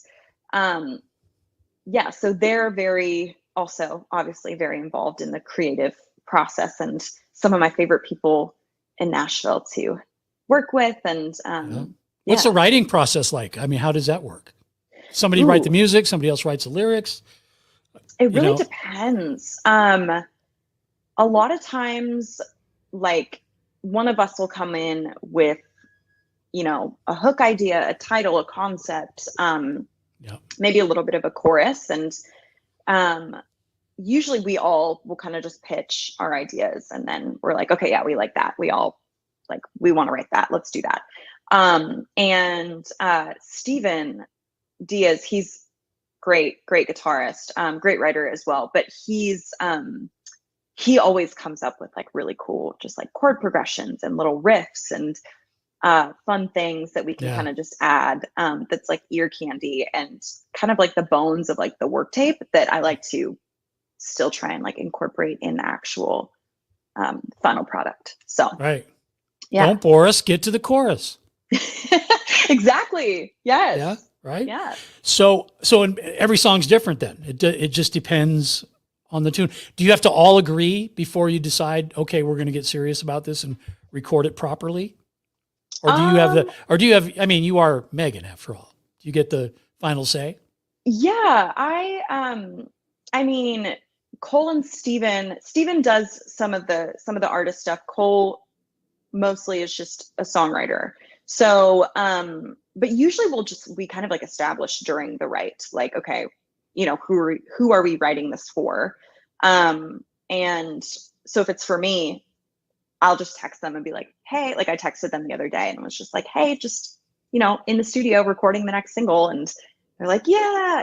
so they're very, also obviously very involved in the creative process, and some of my favorite people in Nashville to work with. And What's the writing process like? I mean, how does that work? Somebody write the music, somebody else writes the lyrics. It really depends. A lot of times, like, one of us will come in with, you know, a hook idea, a title, a concept, maybe a little bit of a chorus. And usually we all will kind of just pitch our ideas, and then we're like, okay, yeah, we like that. We all like, we want to write that. Let's do that. Steven Diaz, he's great guitarist, great writer as well. But he always comes up with like really cool, just like chord progressions and little riffs and fun things that we can kind of just add, that's like ear candy and kind of like the bones of like the work tape that I like to still try and like incorporate in the actual final product. So Don't bore us, get to the chorus. Exactly. Yes. Yeah. Right. Yeah. So every song's different then. It just depends on the tune. Do you have to all agree before you decide, okay, we're going to get serious about this and record it properly? Or do you have I mean, you are Megan after all. Do you get the final say? Yeah, I mean, Cole and Steven does some of the artist stuff. Cole mostly is just a songwriter. So, but usually we kind of like establish during the write, like, okay, you know, who are we writing this for? And so if it's for me, I'll just text them and be like, hey, like I texted them the other day and was just like, hey, just, you know, in the studio recording the next single. And they're like, yeah.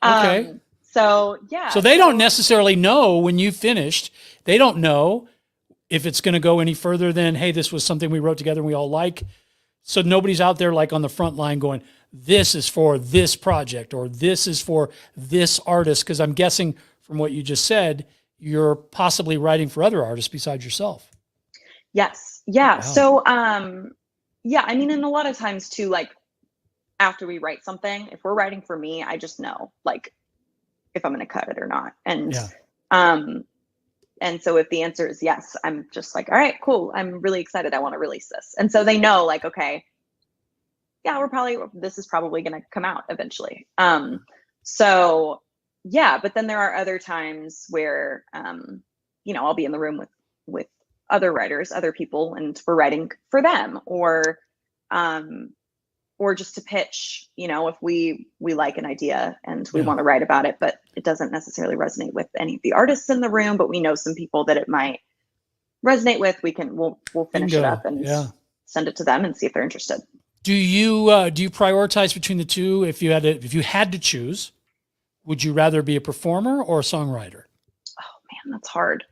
Okay. So yeah. So they don't necessarily know when you finished. They don't know if it's going to go any further than, hey, this was something we wrote together and we all like. So nobody's out there like on the front line going, this is for this project or this is for this artist. Because I'm guessing from what you just said, you're possibly writing for other artists besides yourself. Yes. Yeah. Wow. So, yeah, I mean, and a lot of times too, like after we write something, if we're writing for me, I just know like if I'm going to cut it or not. And, and so if the answer is yes, I'm just like, all right, cool. I'm really excited. I want to release this. And so they know like, okay, yeah, this is probably going to come out eventually. So yeah, but then there are other times where, you know, I'll be in the room with other writers, other people, and we're writing for them or just to pitch, you know, if we like an idea and we want to write about it, but it doesn't necessarily resonate with any of the artists in the room, but we know some people that it might resonate with, we'll finish it up and send it to them and see if they're interested. Do you prioritize between the two? If you had to choose, would you rather be a performer or a songwriter? Oh man, that's hard.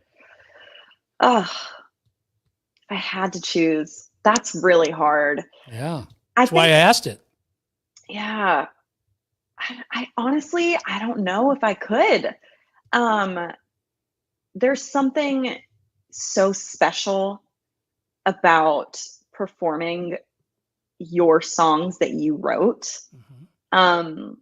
Oh, if I had to choose, that's really hard. Yeah. That's why I asked it. Yeah. I honestly, I don't know if I could. There's something so special about performing your songs that you wrote. Not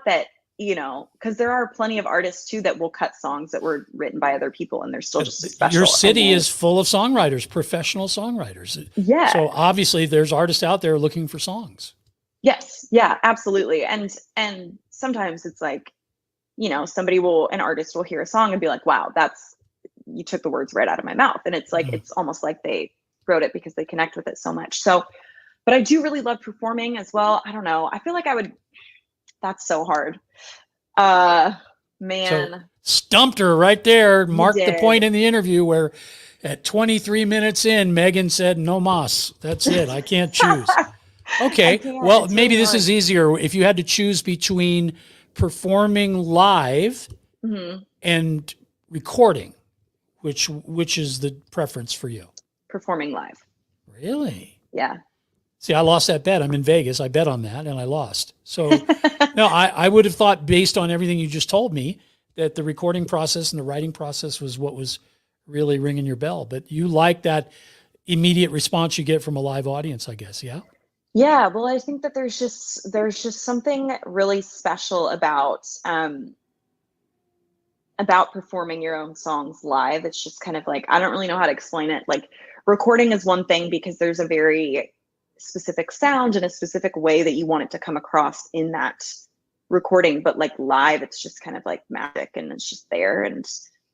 that, you know, because there are plenty of artists too that will cut songs that were written by other people and they're still just as special. Your city is full of songwriters, professional songwriters. Yeah. So obviously there's artists out there looking for songs. Yes. Yeah, absolutely. And sometimes it's like, you know, an artist will hear a song and be like, wow, you took the words right out of my mouth. And it's like, it's almost like they wrote it because they connect with it so much. So, but I do really love performing as well. I don't know. I feel like that's so hard. Man. So stumped her right there. Mark the point in the interview where at 23 minutes in, Megan said, no mas. That's it. I can't choose. Okay. Well, maybe this is easier. If you had to choose between performing live and recording, which is the preference for you? Performing live. Really? Yeah. See, I lost that bet. I'm in Vegas. I bet on that and I lost. So no, I would have thought based on everything you just told me that the recording process and the writing process was what was really ringing your bell. But you like that immediate response you get from a live audience, I guess. Yeah. Yeah. Well, I think that there's just something really special about performing your own songs live. It's just kind of like, I don't really know how to explain it. Like recording is one thing because there's a very specific sound and a specific way that you want it to come across in that recording, but like live, it's just kind of like magic and it's just there and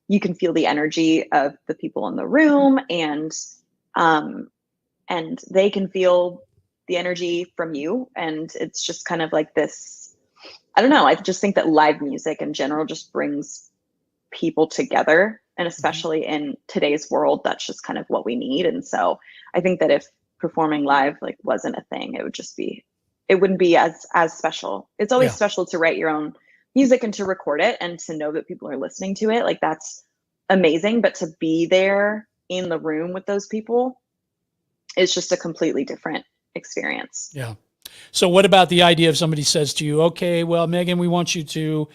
you can feel the energy of the people in the room and they can feel the energy from you. And it's just kind of like this, I don't know. I just think that live music in general just brings people together. And especially in today's world, that's just kind of what we need. And so I think that if performing live like wasn't a thing, it wouldn't be as special. It's always special to write your own music and to record it and to know that people are listening to it. Like that's amazing. But to be there in the room with those people is just a completely different experience. Yeah. So what about the idea if somebody says to you, okay, well, Megan, we want you to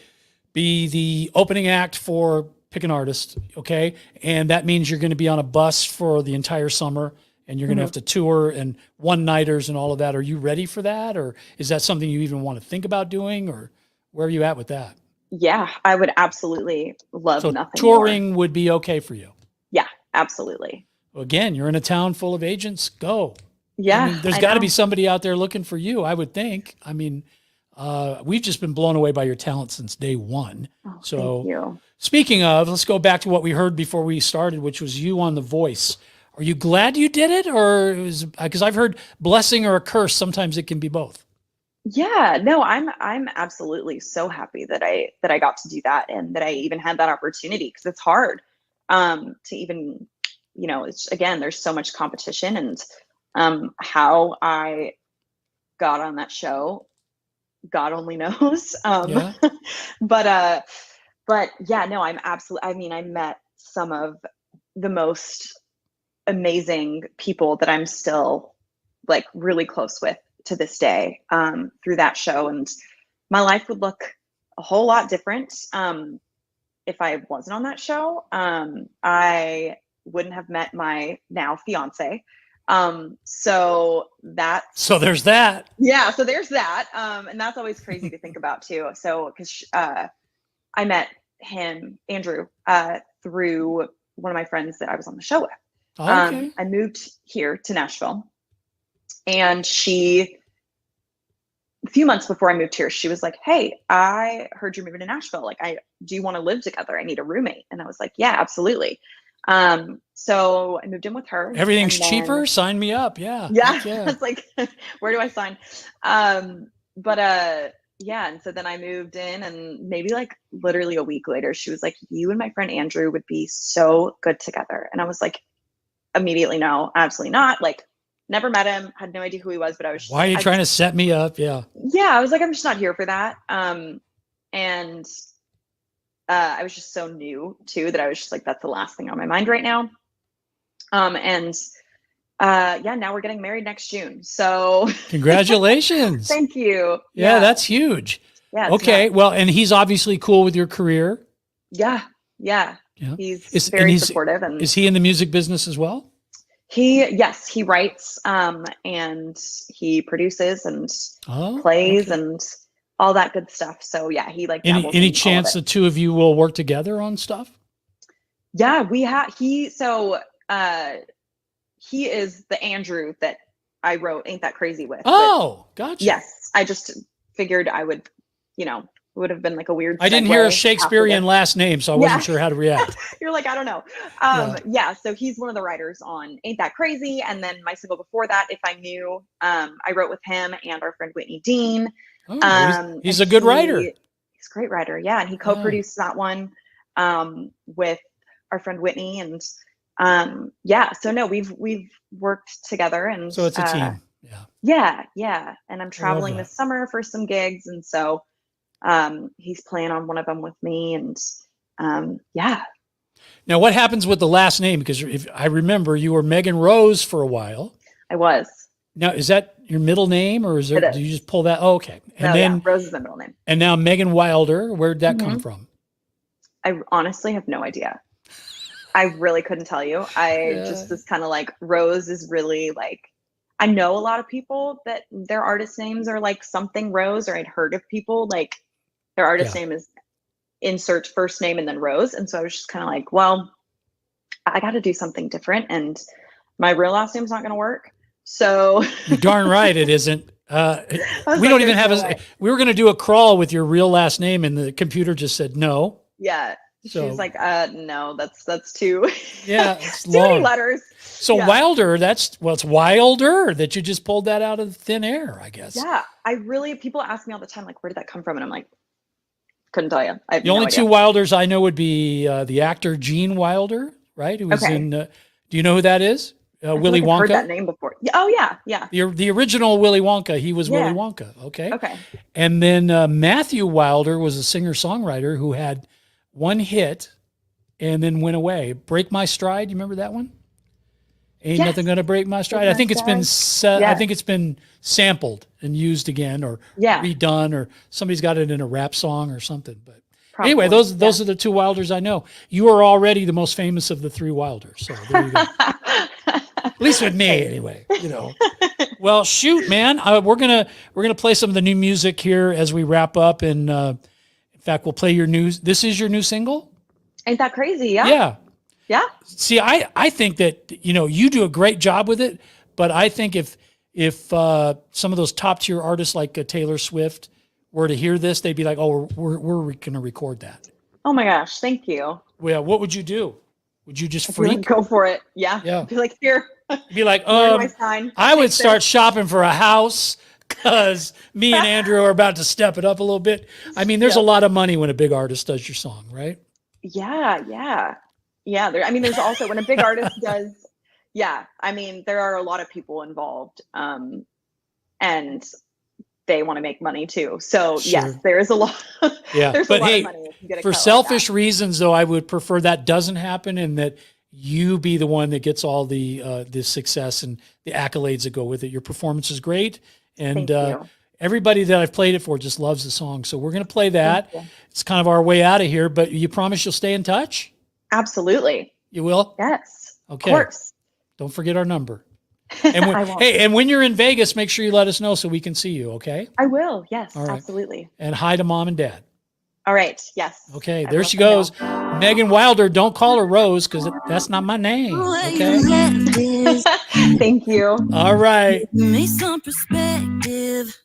be the opening act for pick an artist. Okay. And that means you're going to be on a bus for the entire summer and you're going to have to tour and one-nighters and all of that. Are you ready for that? Or is that something you even want to think about doing? Or where are you at with that? Yeah, I would absolutely love nothing touring more. Would be okay for you. Yeah, absolutely. Again, you're in a town full of agents. Go. Yeah. I mean, there's got to be somebody out there looking for you, I would think. I mean, we've just been blown away by your talent since day one. So thank you. Speaking of, let's go back to what we heard before we started, which was you on The Voice. Are you glad you did it, or was because I've heard blessing or a curse? Sometimes it can be both. Yeah, no, I'm absolutely so happy that I got to do that and that I even had that opportunity, because it's hard to even, it's, again, there's so much competition, and how I got on that show, God only knows. Yeah. But yeah, no, I'm absolutely, I mean, I met some of the most amazing people that I'm still like really close with to this day, through that show. And my life would look a whole lot different if I wasn't on that show. I wouldn't have met my now fiance. So there's that. Yeah. So there's that. And that's always crazy to think about too. So, cause, I met him, Andrew, through one of my friends that I was on the show with. Okay. I moved here to Nashville, and a few months before I moved here, she was like, "Hey, I heard you're moving to Nashville. Like, do you want to live together? I need a roommate." And I was like, "Yeah, absolutely." So I moved in with her. Everything's cheaper. Sign me up. Yeah. Yeah. Yeah. It's like, where do I sign? Yeah. And so then I moved in, and maybe like literally a week later, she was like, "You and my friend Andrew would be so good together." And I was like, immediately, no, absolutely not. Like, never met him, had no idea who he was, but I was just, why are you trying to set me up? Yeah. Yeah. I was like, I'm just not here for that. And I was just so new too, that I was just like, that's the last thing on my mind right now. Yeah, now we're getting married next June. So Congratulations. Thank you. Yeah, that's huge. Yeah. it's Okay. nuts. Well, and he's obviously cool with your career. Yeah. Yeah. Yeah. He's very supportive. And is he in the music business as well? yes, he writes, and he produces and plays and all that good stuff. So yeah, he like dabbles Any in all chance of the it. two of you will work together on stuff? Yeah, he is the Andrew that I wrote Ain't That Crazy with. Oh, gotcha. Yes. I just figured I would, it would have been like a weird I didn't hear a segue Shakespearean after last name, so I wasn't sure how to react. You're like, I don't know. Yeah. So he's one of the writers on Ain't That Crazy. And then my single before that, If I Knew, I wrote with him and our friend Whitney Dean. He's a good writer. He's a great writer. Yeah. And he co-produced that one with our friend Whitney. And yeah, so no, we've worked together, and So it's a team. Yeah. And I'm traveling this summer for some gigs. And so he's playing on one of them with me, and yeah. Now, what happens with the last name? Because if I remember, you were Megan Rose for a while. I was. Now, is that your middle name, or is It there? is. Do you just pull that? Oh, okay. And No, then yeah, Rose is my middle name. And now Megan Wilder. Where'd that come Mhm. from? I honestly have no idea. I really couldn't tell you. Just was kind of like, Rose is really like, I know a lot of people that their artist names are like something Rose, or I'd heard of people like their artist name is insert first name and then Rose. And so I was just kind of like, well, I got to do something different, and my real last name's not going to work. So You're darn right it isn't. We like, don't even have "There's no way." we were going to do a crawl with your real last name, and the computer just said no. Yeah. So- She's like, no, that's too, Yeah, it's too many long. letters. So Yeah. Wilder, it's Wilder that you just pulled that out of thin air, I guess. Yeah. People ask me all the time, like, where did that come from? And I'm like, couldn't tell you. I have The no only idea. two Wilders I know would be the actor Gene Wilder, right? Who was Okay. in, do you know who that is? I feel Willy like I've heard that Wonka. name before. Yeah. Oh yeah. Yeah. The original Willy Wonka, he was Yeah. Willy Wonka. Okay. Okay. And then Matthew Wilder was a singer-songwriter who had one hit and then went away. Break My Stride. You remember that one? Ain't Yes. Nothing Gonna Break My Stride. My I think it's been Stride. I Yes. think it's been sampled and used again, or Yeah. redone, or somebody's got it in a rap song or something. But Probably. anyway, those are the two Wilders I know. You are already the most famous of the three Wilders. So there you go. At least with me, anyway. Well, shoot, man. We're gonna play some of the new music here as we wrap up, and in fact, we'll play your new. This is your new single. Ain't That Crazy? Yeah. Yeah. Yeah. See, I think that, you do a great job with it, but I think if some of those top tier artists like Taylor Swift were to hear this, they'd be like, oh, we're going to record that. Oh my gosh. Thank you. Well, what would you do? Would you just I'd be like, freak? go for it. Yeah. Yeah. Be like, here. Be like, Where do I sign? I would Take start this. shopping for a house because me and Andrew are about to step it up a little bit. I mean, there's a lot of money when a big artist does your song, right? Yeah. There's also when a big artist does. Yeah. I mean, there are a lot of people involved, and they want to make money too. So yes, there is a lot. Yeah. There's but a lot hey, of money if you get a for cut like selfish that. reasons, though, I would prefer that doesn't happen and that you be the one that gets all the success and the accolades that go with it. Your performance is great. And Thank you. everybody that I've played it for just loves the song. So we're going to play that. It's kind of our way out of here, but you promise you'll stay in touch? Absolutely. You will? Yes. Okay. Of course. Don't forget our number. And I won't. hey, and when you're in Vegas, make sure you let us know so we can see you, okay? I will. Yes, All right. absolutely. And hi to mom and dad. All right. Yes. Okay, I there will she let them goes. Megan Wilder, don't call her Rose because that's not my name. Okay. Thank you. All right. Give me some perspective.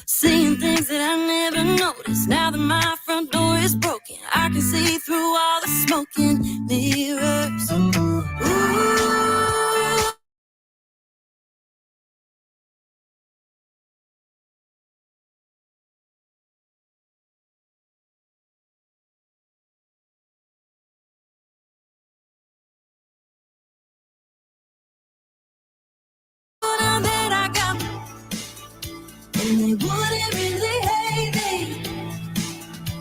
Seeing things that I never noticed. Now that my front door is broken, I can see through all the smoke and mirrors. Ooh. Now that I got me, and they wouldn't really hate me.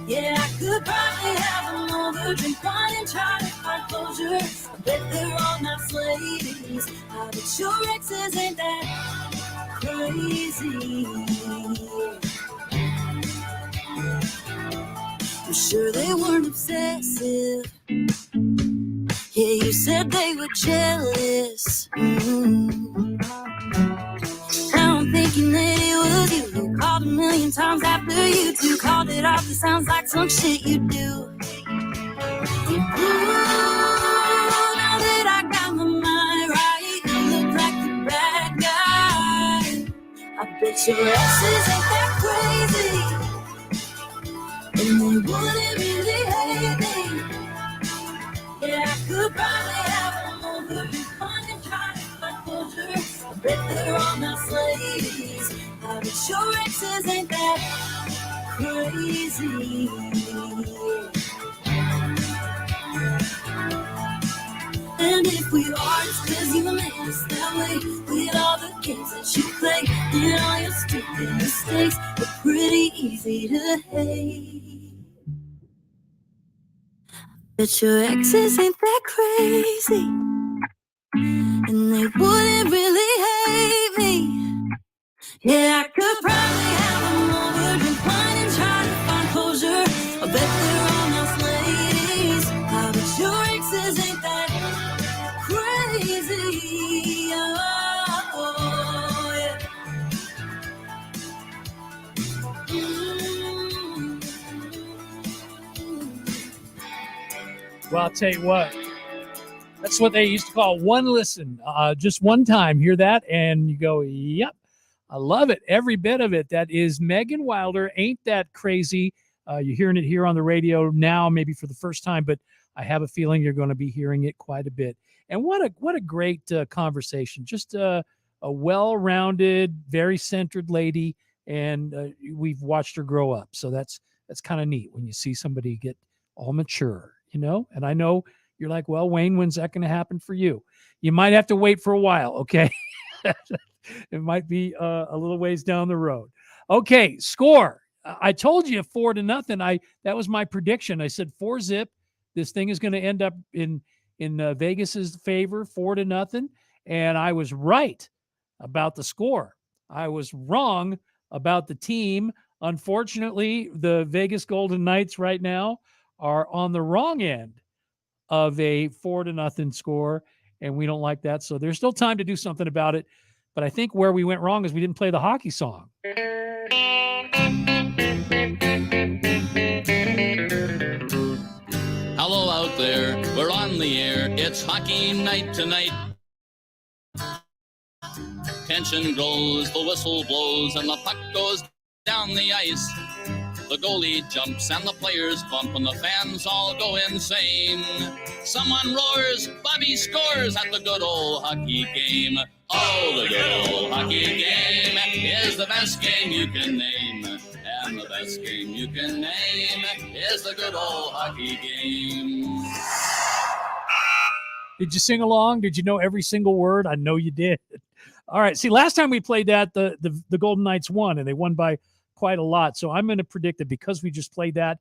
Yeah, I could probably have them over, drink wine and try to find closure. I bet they're all nice ladies. I bet your exes ain't that crazy. I'm sure they weren't obsessive. Yeah, you said they were jealous. Now I'm thinking that it was you who called a million times after you two called it off. It sounds like some shit you do. Ooh, now that I got my mind right, you look like the bad guy. I bet your exes ain't that crazy, and they wouldn't really hate me. Yeah, I could probably have them over and fun and try to find closure. I bet they're all nice ladies. I bet your exes ain't that crazy. And if we are, it's cause you made us that way. With all the games that you play and all your stupid mistakes, they're pretty easy to hate. Bet your exes ain't that crazy, and they wouldn't really hate me. Yeah, I could probably have them over, drink wine and try to find closure. I bet they're all nice ladies. I bet your exes ain't that crazy. Oh, yeah. Well, I'll tell you what. That's what they used to call one listen. Just one time. Hear that? And you go, yep. I love it. Every bit of it. That is Megan Wilder. Ain't That Crazy. You're hearing it here on the radio now, maybe for the first time, but I have a feeling you're going to be hearing it quite a bit. And what a great conversation. Just a well-rounded, very centered lady. And we've watched her grow up. So that's kind of neat when you see somebody get all mature, and I know you're like, well, Wayne, when's that going to happen for you? You might have to wait for a while. Okay. It might be a little ways down the road. Okay. Score. I told you 4-0. That was my prediction. I said 4-0. This thing is going to end up in Vegas's favor, 4-0. And I was right about the score. I was wrong about the team. Unfortunately, the Vegas Golden Knights right now are on the wrong end of a 4-0 score, and we don't like that. So there's still time to do something about it. But I think where we went wrong is we didn't play the hockey song. How It's hockey night tonight. Tension grows, the whistle blows, and the puck goes down the ice. The goalie jumps and the players bump and the fans all go insane. Someone roars, Bobby scores at the good old hockey game. Oh, the good old hockey game is the best game you can name. And the best game you can name is the good old hockey game. Did you sing along? Did you know every single word? I know you did. All right. See, last time we played that, the Golden Knights won, and they won by quite a lot. So I'm going to predict that because we just played that,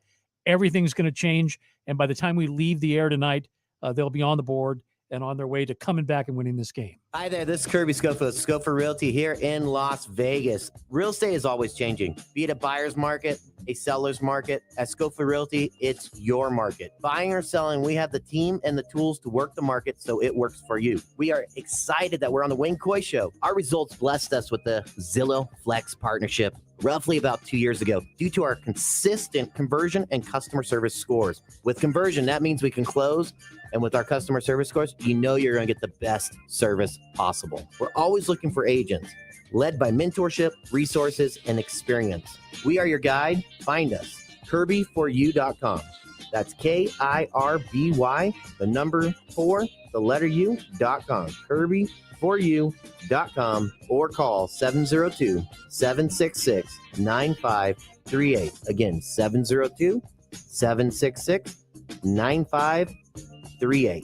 everything's going to change. And by the time we leave the air tonight, they'll be on the board and on their way to coming back and winning this game. Hi there, this is Kirby Schofield, Schofield Realty here in Las Vegas. Real estate is always changing, be it a buyer's market, a seller's market. At Schofield Realty, it's your market. Buying or selling, we have the team and the tools to work the market so it works for you. We are excited that we're on the Wayne Coy Show. Our results blessed us with the Zillow Flex partnership roughly about 2 years ago due to our consistent conversion and customer service scores. With conversion, that means we can close. And with our customer service scores, you know you're going to get the best service possible. We're always looking for agents, led by mentorship, resources, and experience. We are your guide. Find us, kirby4u.com. That's KIRBY, the number 4, the letter U.com. kirby4u.com or call 702-766-9538. Again, 702-766-9538.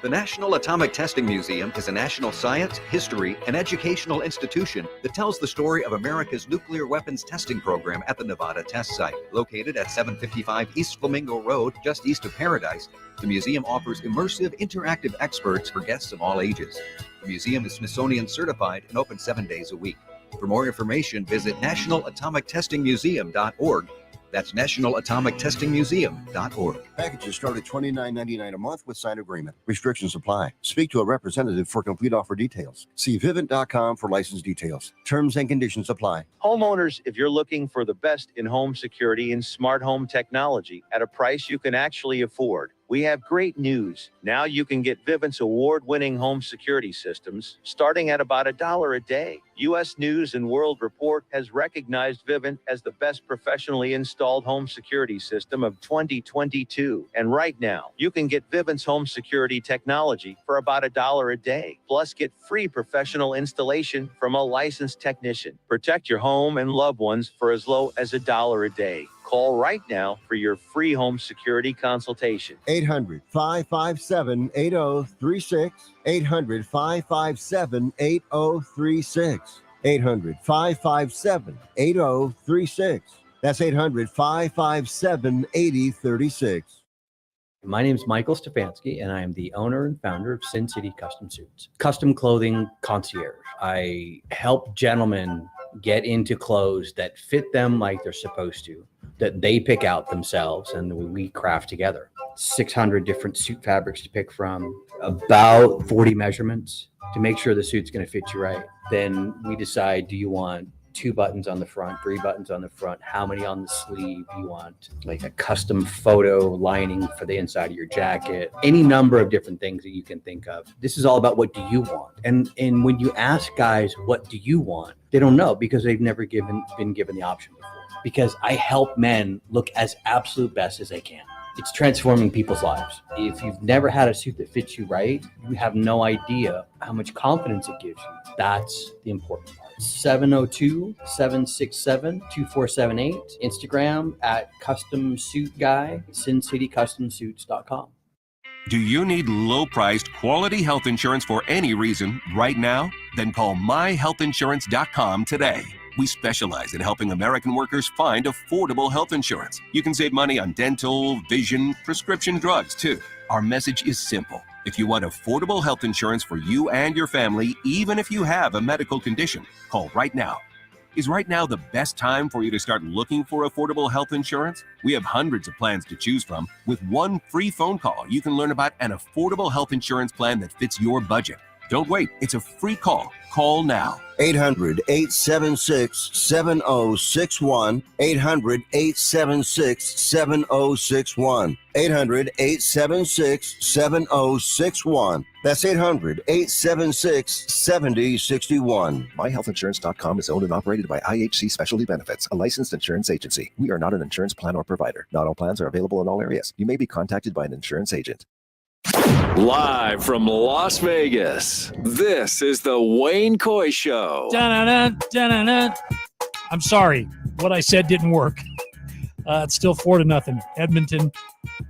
The National Atomic Testing Museum is a national science, history, and educational institution that tells the story of America's nuclear weapons testing program at the Nevada Test Site. Located at 755 East Flamingo Road, just east of Paradise, the museum offers immersive, interactive experts for guests of all ages. The museum is Smithsonian certified and open 7 days a week. For more information, visit nationalatomictestingmuseum.org. That's nationalatomictestingmuseum.org. Packages start at $29.99 a month with signed agreement. Restrictions apply. Speak to a representative for complete offer details. See Vivint.com for license details. Terms and conditions apply. Homeowners, if you're looking for the best in home security and smart home technology at a price you can actually afford, we have great news. Now you can get Vivint's award-winning home security systems starting at about $1 a day. U.S. News and World Report has recognized Vivint as the best professionally installed home security system of 2022. And right now, you can get Vivint's home security technology for about $1 a day. Plus, get free professional installation from a licensed technician. Protect your home and loved ones for as low as $1 a day. Call right now for your free home security consultation. 800-557-8036. 800-557-8036. 800-557-8036. That's 800-557-8036. My name is Michael Stefanski, and I am the owner and founder of Sin City Custom Suits, custom clothing concierge. I help gentlemen get into clothes that fit them like they're supposed to, that they pick out themselves, and we craft together. 600 different suit fabrics to pick from, about 40 measurements to make sure the suit's going to fit you right. Then we decide, do you want 2 buttons on the front, 3 buttons on the front, how many on the sleeve? You want like a custom photo lining for the inside of your jacket, any number of different things that you can think of. This is all about what do you want. And when you ask guys, what do you want? They don't know because they've never been given the option before. Because I help men look as absolute best as they can. It's transforming people's lives. If you've never had a suit that fits you right, you have no idea how much confidence it gives you. That's the important part. 702-767-2478. Instagram at Custom Suit Guy, SinCityCustomSuits.com. Do you need low-priced, quality health insurance for any reason right now? Then call myhealthinsurance.com today. We specialize in helping American workers find affordable health insurance. You can save money on dental, vision, prescription drugs, too. Our message is simple. If you want affordable health insurance for you and your family, even if you have a medical condition, call right now. Is right now the best time for you to start looking for affordable health insurance? We have hundreds of plans to choose from. With one free phone call, you can learn about an affordable health insurance plan that fits your budget. Don't wait. It's a free call. Call now. 800-876-7061. 800-876-7061. 800-876-7061. That's 800-876-7061. MyHealthInsurance.com is owned and operated by IHC Specialty Benefits, a licensed insurance agency. We are not an insurance plan or provider. Not all plans are available in all areas. You may be contacted by an insurance agent. Live from Las Vegas, this is the Wayne Coy Show. Dun-dun-dun, dun-dun-dun. I'm sorry. What I said didn't work. It's still 4-0. Edmonton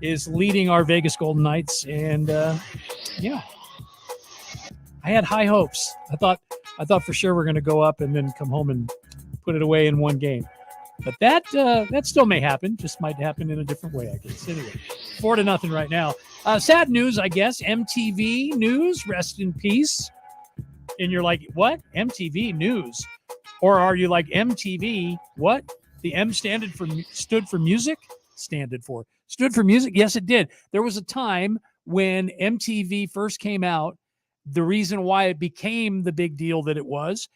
is leading our Vegas Golden Knights. And, yeah, I had high hopes. I thought for sure we're going to go up and then come home and put it away in one game. But that still may happen. Just might happen in a different way, I guess. Anyway, 4-0 right now. Sad news, I guess. MTV News, rest in peace. And you're like, what? MTV News? Or are you like MTV? What? The M stood for music? Stood for music? Yes, it did. There was a time when MTV first came out. The reason why it became the big deal that it was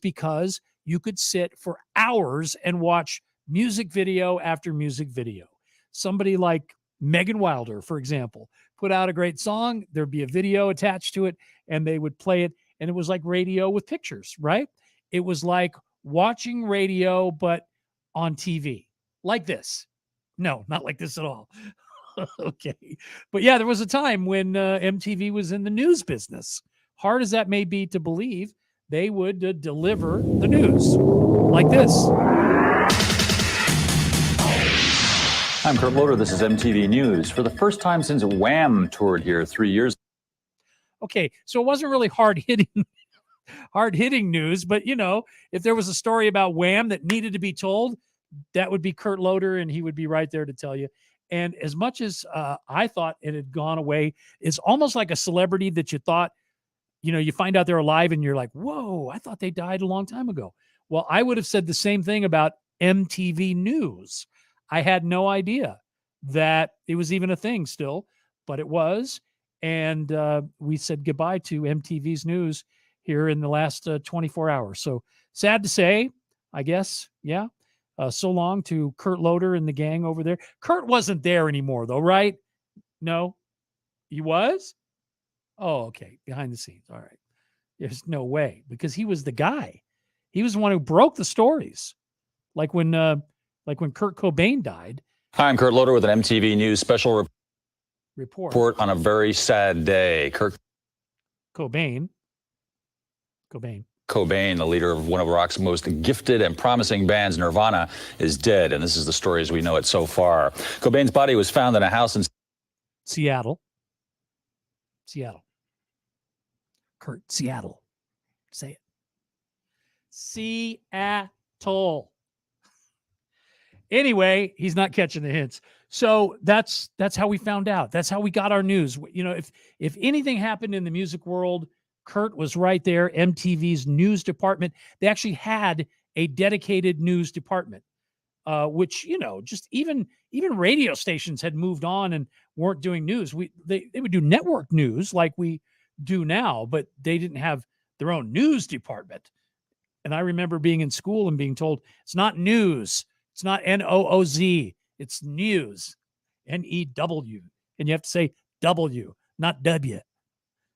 because you could sit for hours and watch music video after music video. Somebody like Megan Wilder, for example, put out a great song. There'd be a video attached to it, and they would play it. And it was like radio with pictures, right? It was like watching radio, but on TV, like this. No, not like this at all. Okay. But yeah, there was a time when MTV was in the news business. Hard as that may be to believe, they would deliver the news like this. I'm Kurt Loder. This is MTV News. For the first time since Wham toured here 3 years. Okay, so it wasn't really hard-hitting news, but, you know, if there was a story about Wham that needed to be told, that would be Kurt Loder, and he would be right there to tell you. And as much as I thought it had gone away, it's almost like a celebrity that you thought, you know, you find out they're alive and you're like, whoa, I thought they died a long time ago. Well, I would have said the same thing about MTV News. I had no idea that it was even a thing still, but it was. And we said goodbye to MTV's News here in the last 24 hours. So sad to say, I guess. Yeah. So long to Kurt Loder and the gang over there. Kurt wasn't there anymore, though, right? No, he was? Oh, okay. Behind the scenes. All right. There's no way, because he was the guy. He was the one who broke the stories. Like when Kurt Cobain died. Hi, I'm Kurt Loder with an MTV News special report on a very sad day. Kurt Cobain, the leader of one of rock's most gifted and promising bands, Nirvana, is dead. And this is the story as we know it so far. Cobain's body was found in a house in Seattle. Kurt, Seattle. Say it. Seattle. Anyway, he's not catching the hints. So that's how we found out. That's how we got our news. You know, if anything happened in the music world, Kurt was right there. MTV's news department. They actually had a dedicated news department, which, you know, just even radio stations had moved on and weren't doing news. They would do network news like we do now, but they didn't have their own news department. And I remember being in school and being told it's not news. It's not N-O-O-Z. It's news. N-E-W. And you have to say W, not W.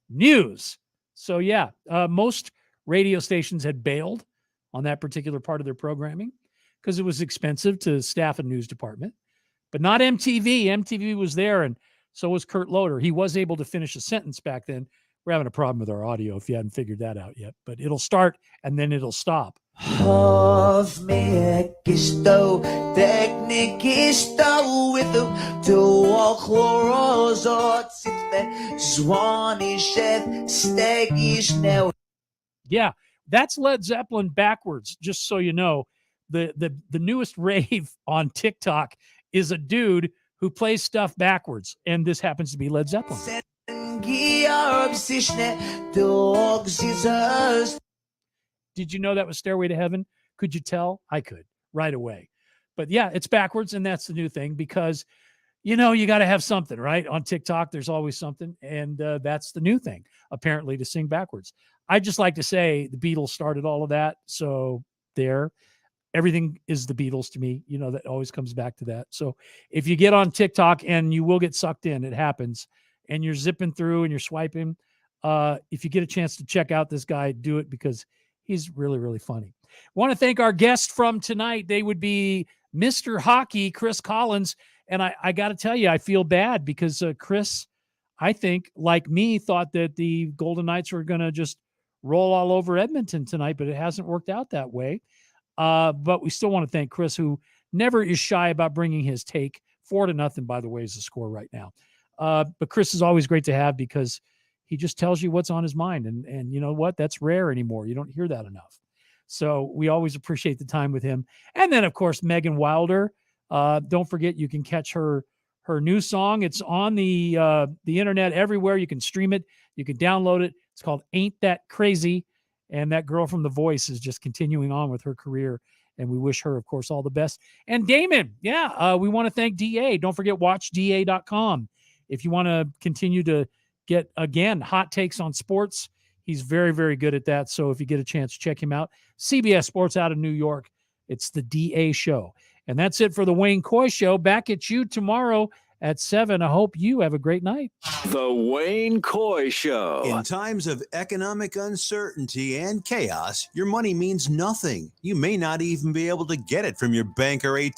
News. So, yeah, most radio stations had bailed on that particular part of their programming because it was expensive to staff a news department. But not MTV. MTV was there, and so was Kurt Loder. He was able to finish a sentence back then. We're having a problem with our audio if you hadn't figured that out yet. But it'll start, and then it'll stop. Yeah, that's Led Zeppelin backwards, just so you know. The newest rave on TikTok is a dude who plays stuff backwards, and this happens to be Led Zeppelin. Did you know that was Stairway to Heaven? Could you tell? I could right away. But yeah, it's backwards, and that's the new thing because, you know, you got to have something, right? On TikTok, there's always something, and that's the new thing, apparently, to sing backwards. I just like to say the Beatles started all of that. So there, everything is the Beatles to me. You know, that always comes back to that. So if you get on TikTok, and you will get sucked in, it happens, and you're zipping through and you're swiping, if you get a chance to check out this guy, do it, because he's really, really funny. Want to thank our guest from tonight. They would be Mr. Hockey, Chris Collins. And I got to tell you, I feel bad because Chris, I think, like me, thought that the Golden Knights were going to just roll all over Edmonton tonight, but it hasn't worked out that way. But we still want to thank Chris, who never is shy about bringing his take. 4-0, by the way, is the score right now. But Chris is always great to have because he just tells you what's on his mind. And you know what? That's rare anymore. You don't hear that enough. So we always appreciate the time with him. And then, of course, Megan Wilder. Don't forget, you can catch her new song. It's on the internet everywhere. You can stream it. You can download it. It's called Ain't That Crazy. And that girl from The Voice is just continuing on with her career. And we wish her, of course, all the best. And Damon, we want to thank DA. Don't forget, watchda.com. If you want to continue to get, again, hot takes on sports, he's very, very good at that. So if you get a chance, check him out. CBS Sports out of New York. It's the DA Show. And that's it for the Wayne Coy Show. Back at you tomorrow at 7. I hope you have a great night. The Wayne Coy Show. In times of economic uncertainty and chaos, your money means nothing. You may not even be able to get it from your bank or ATM.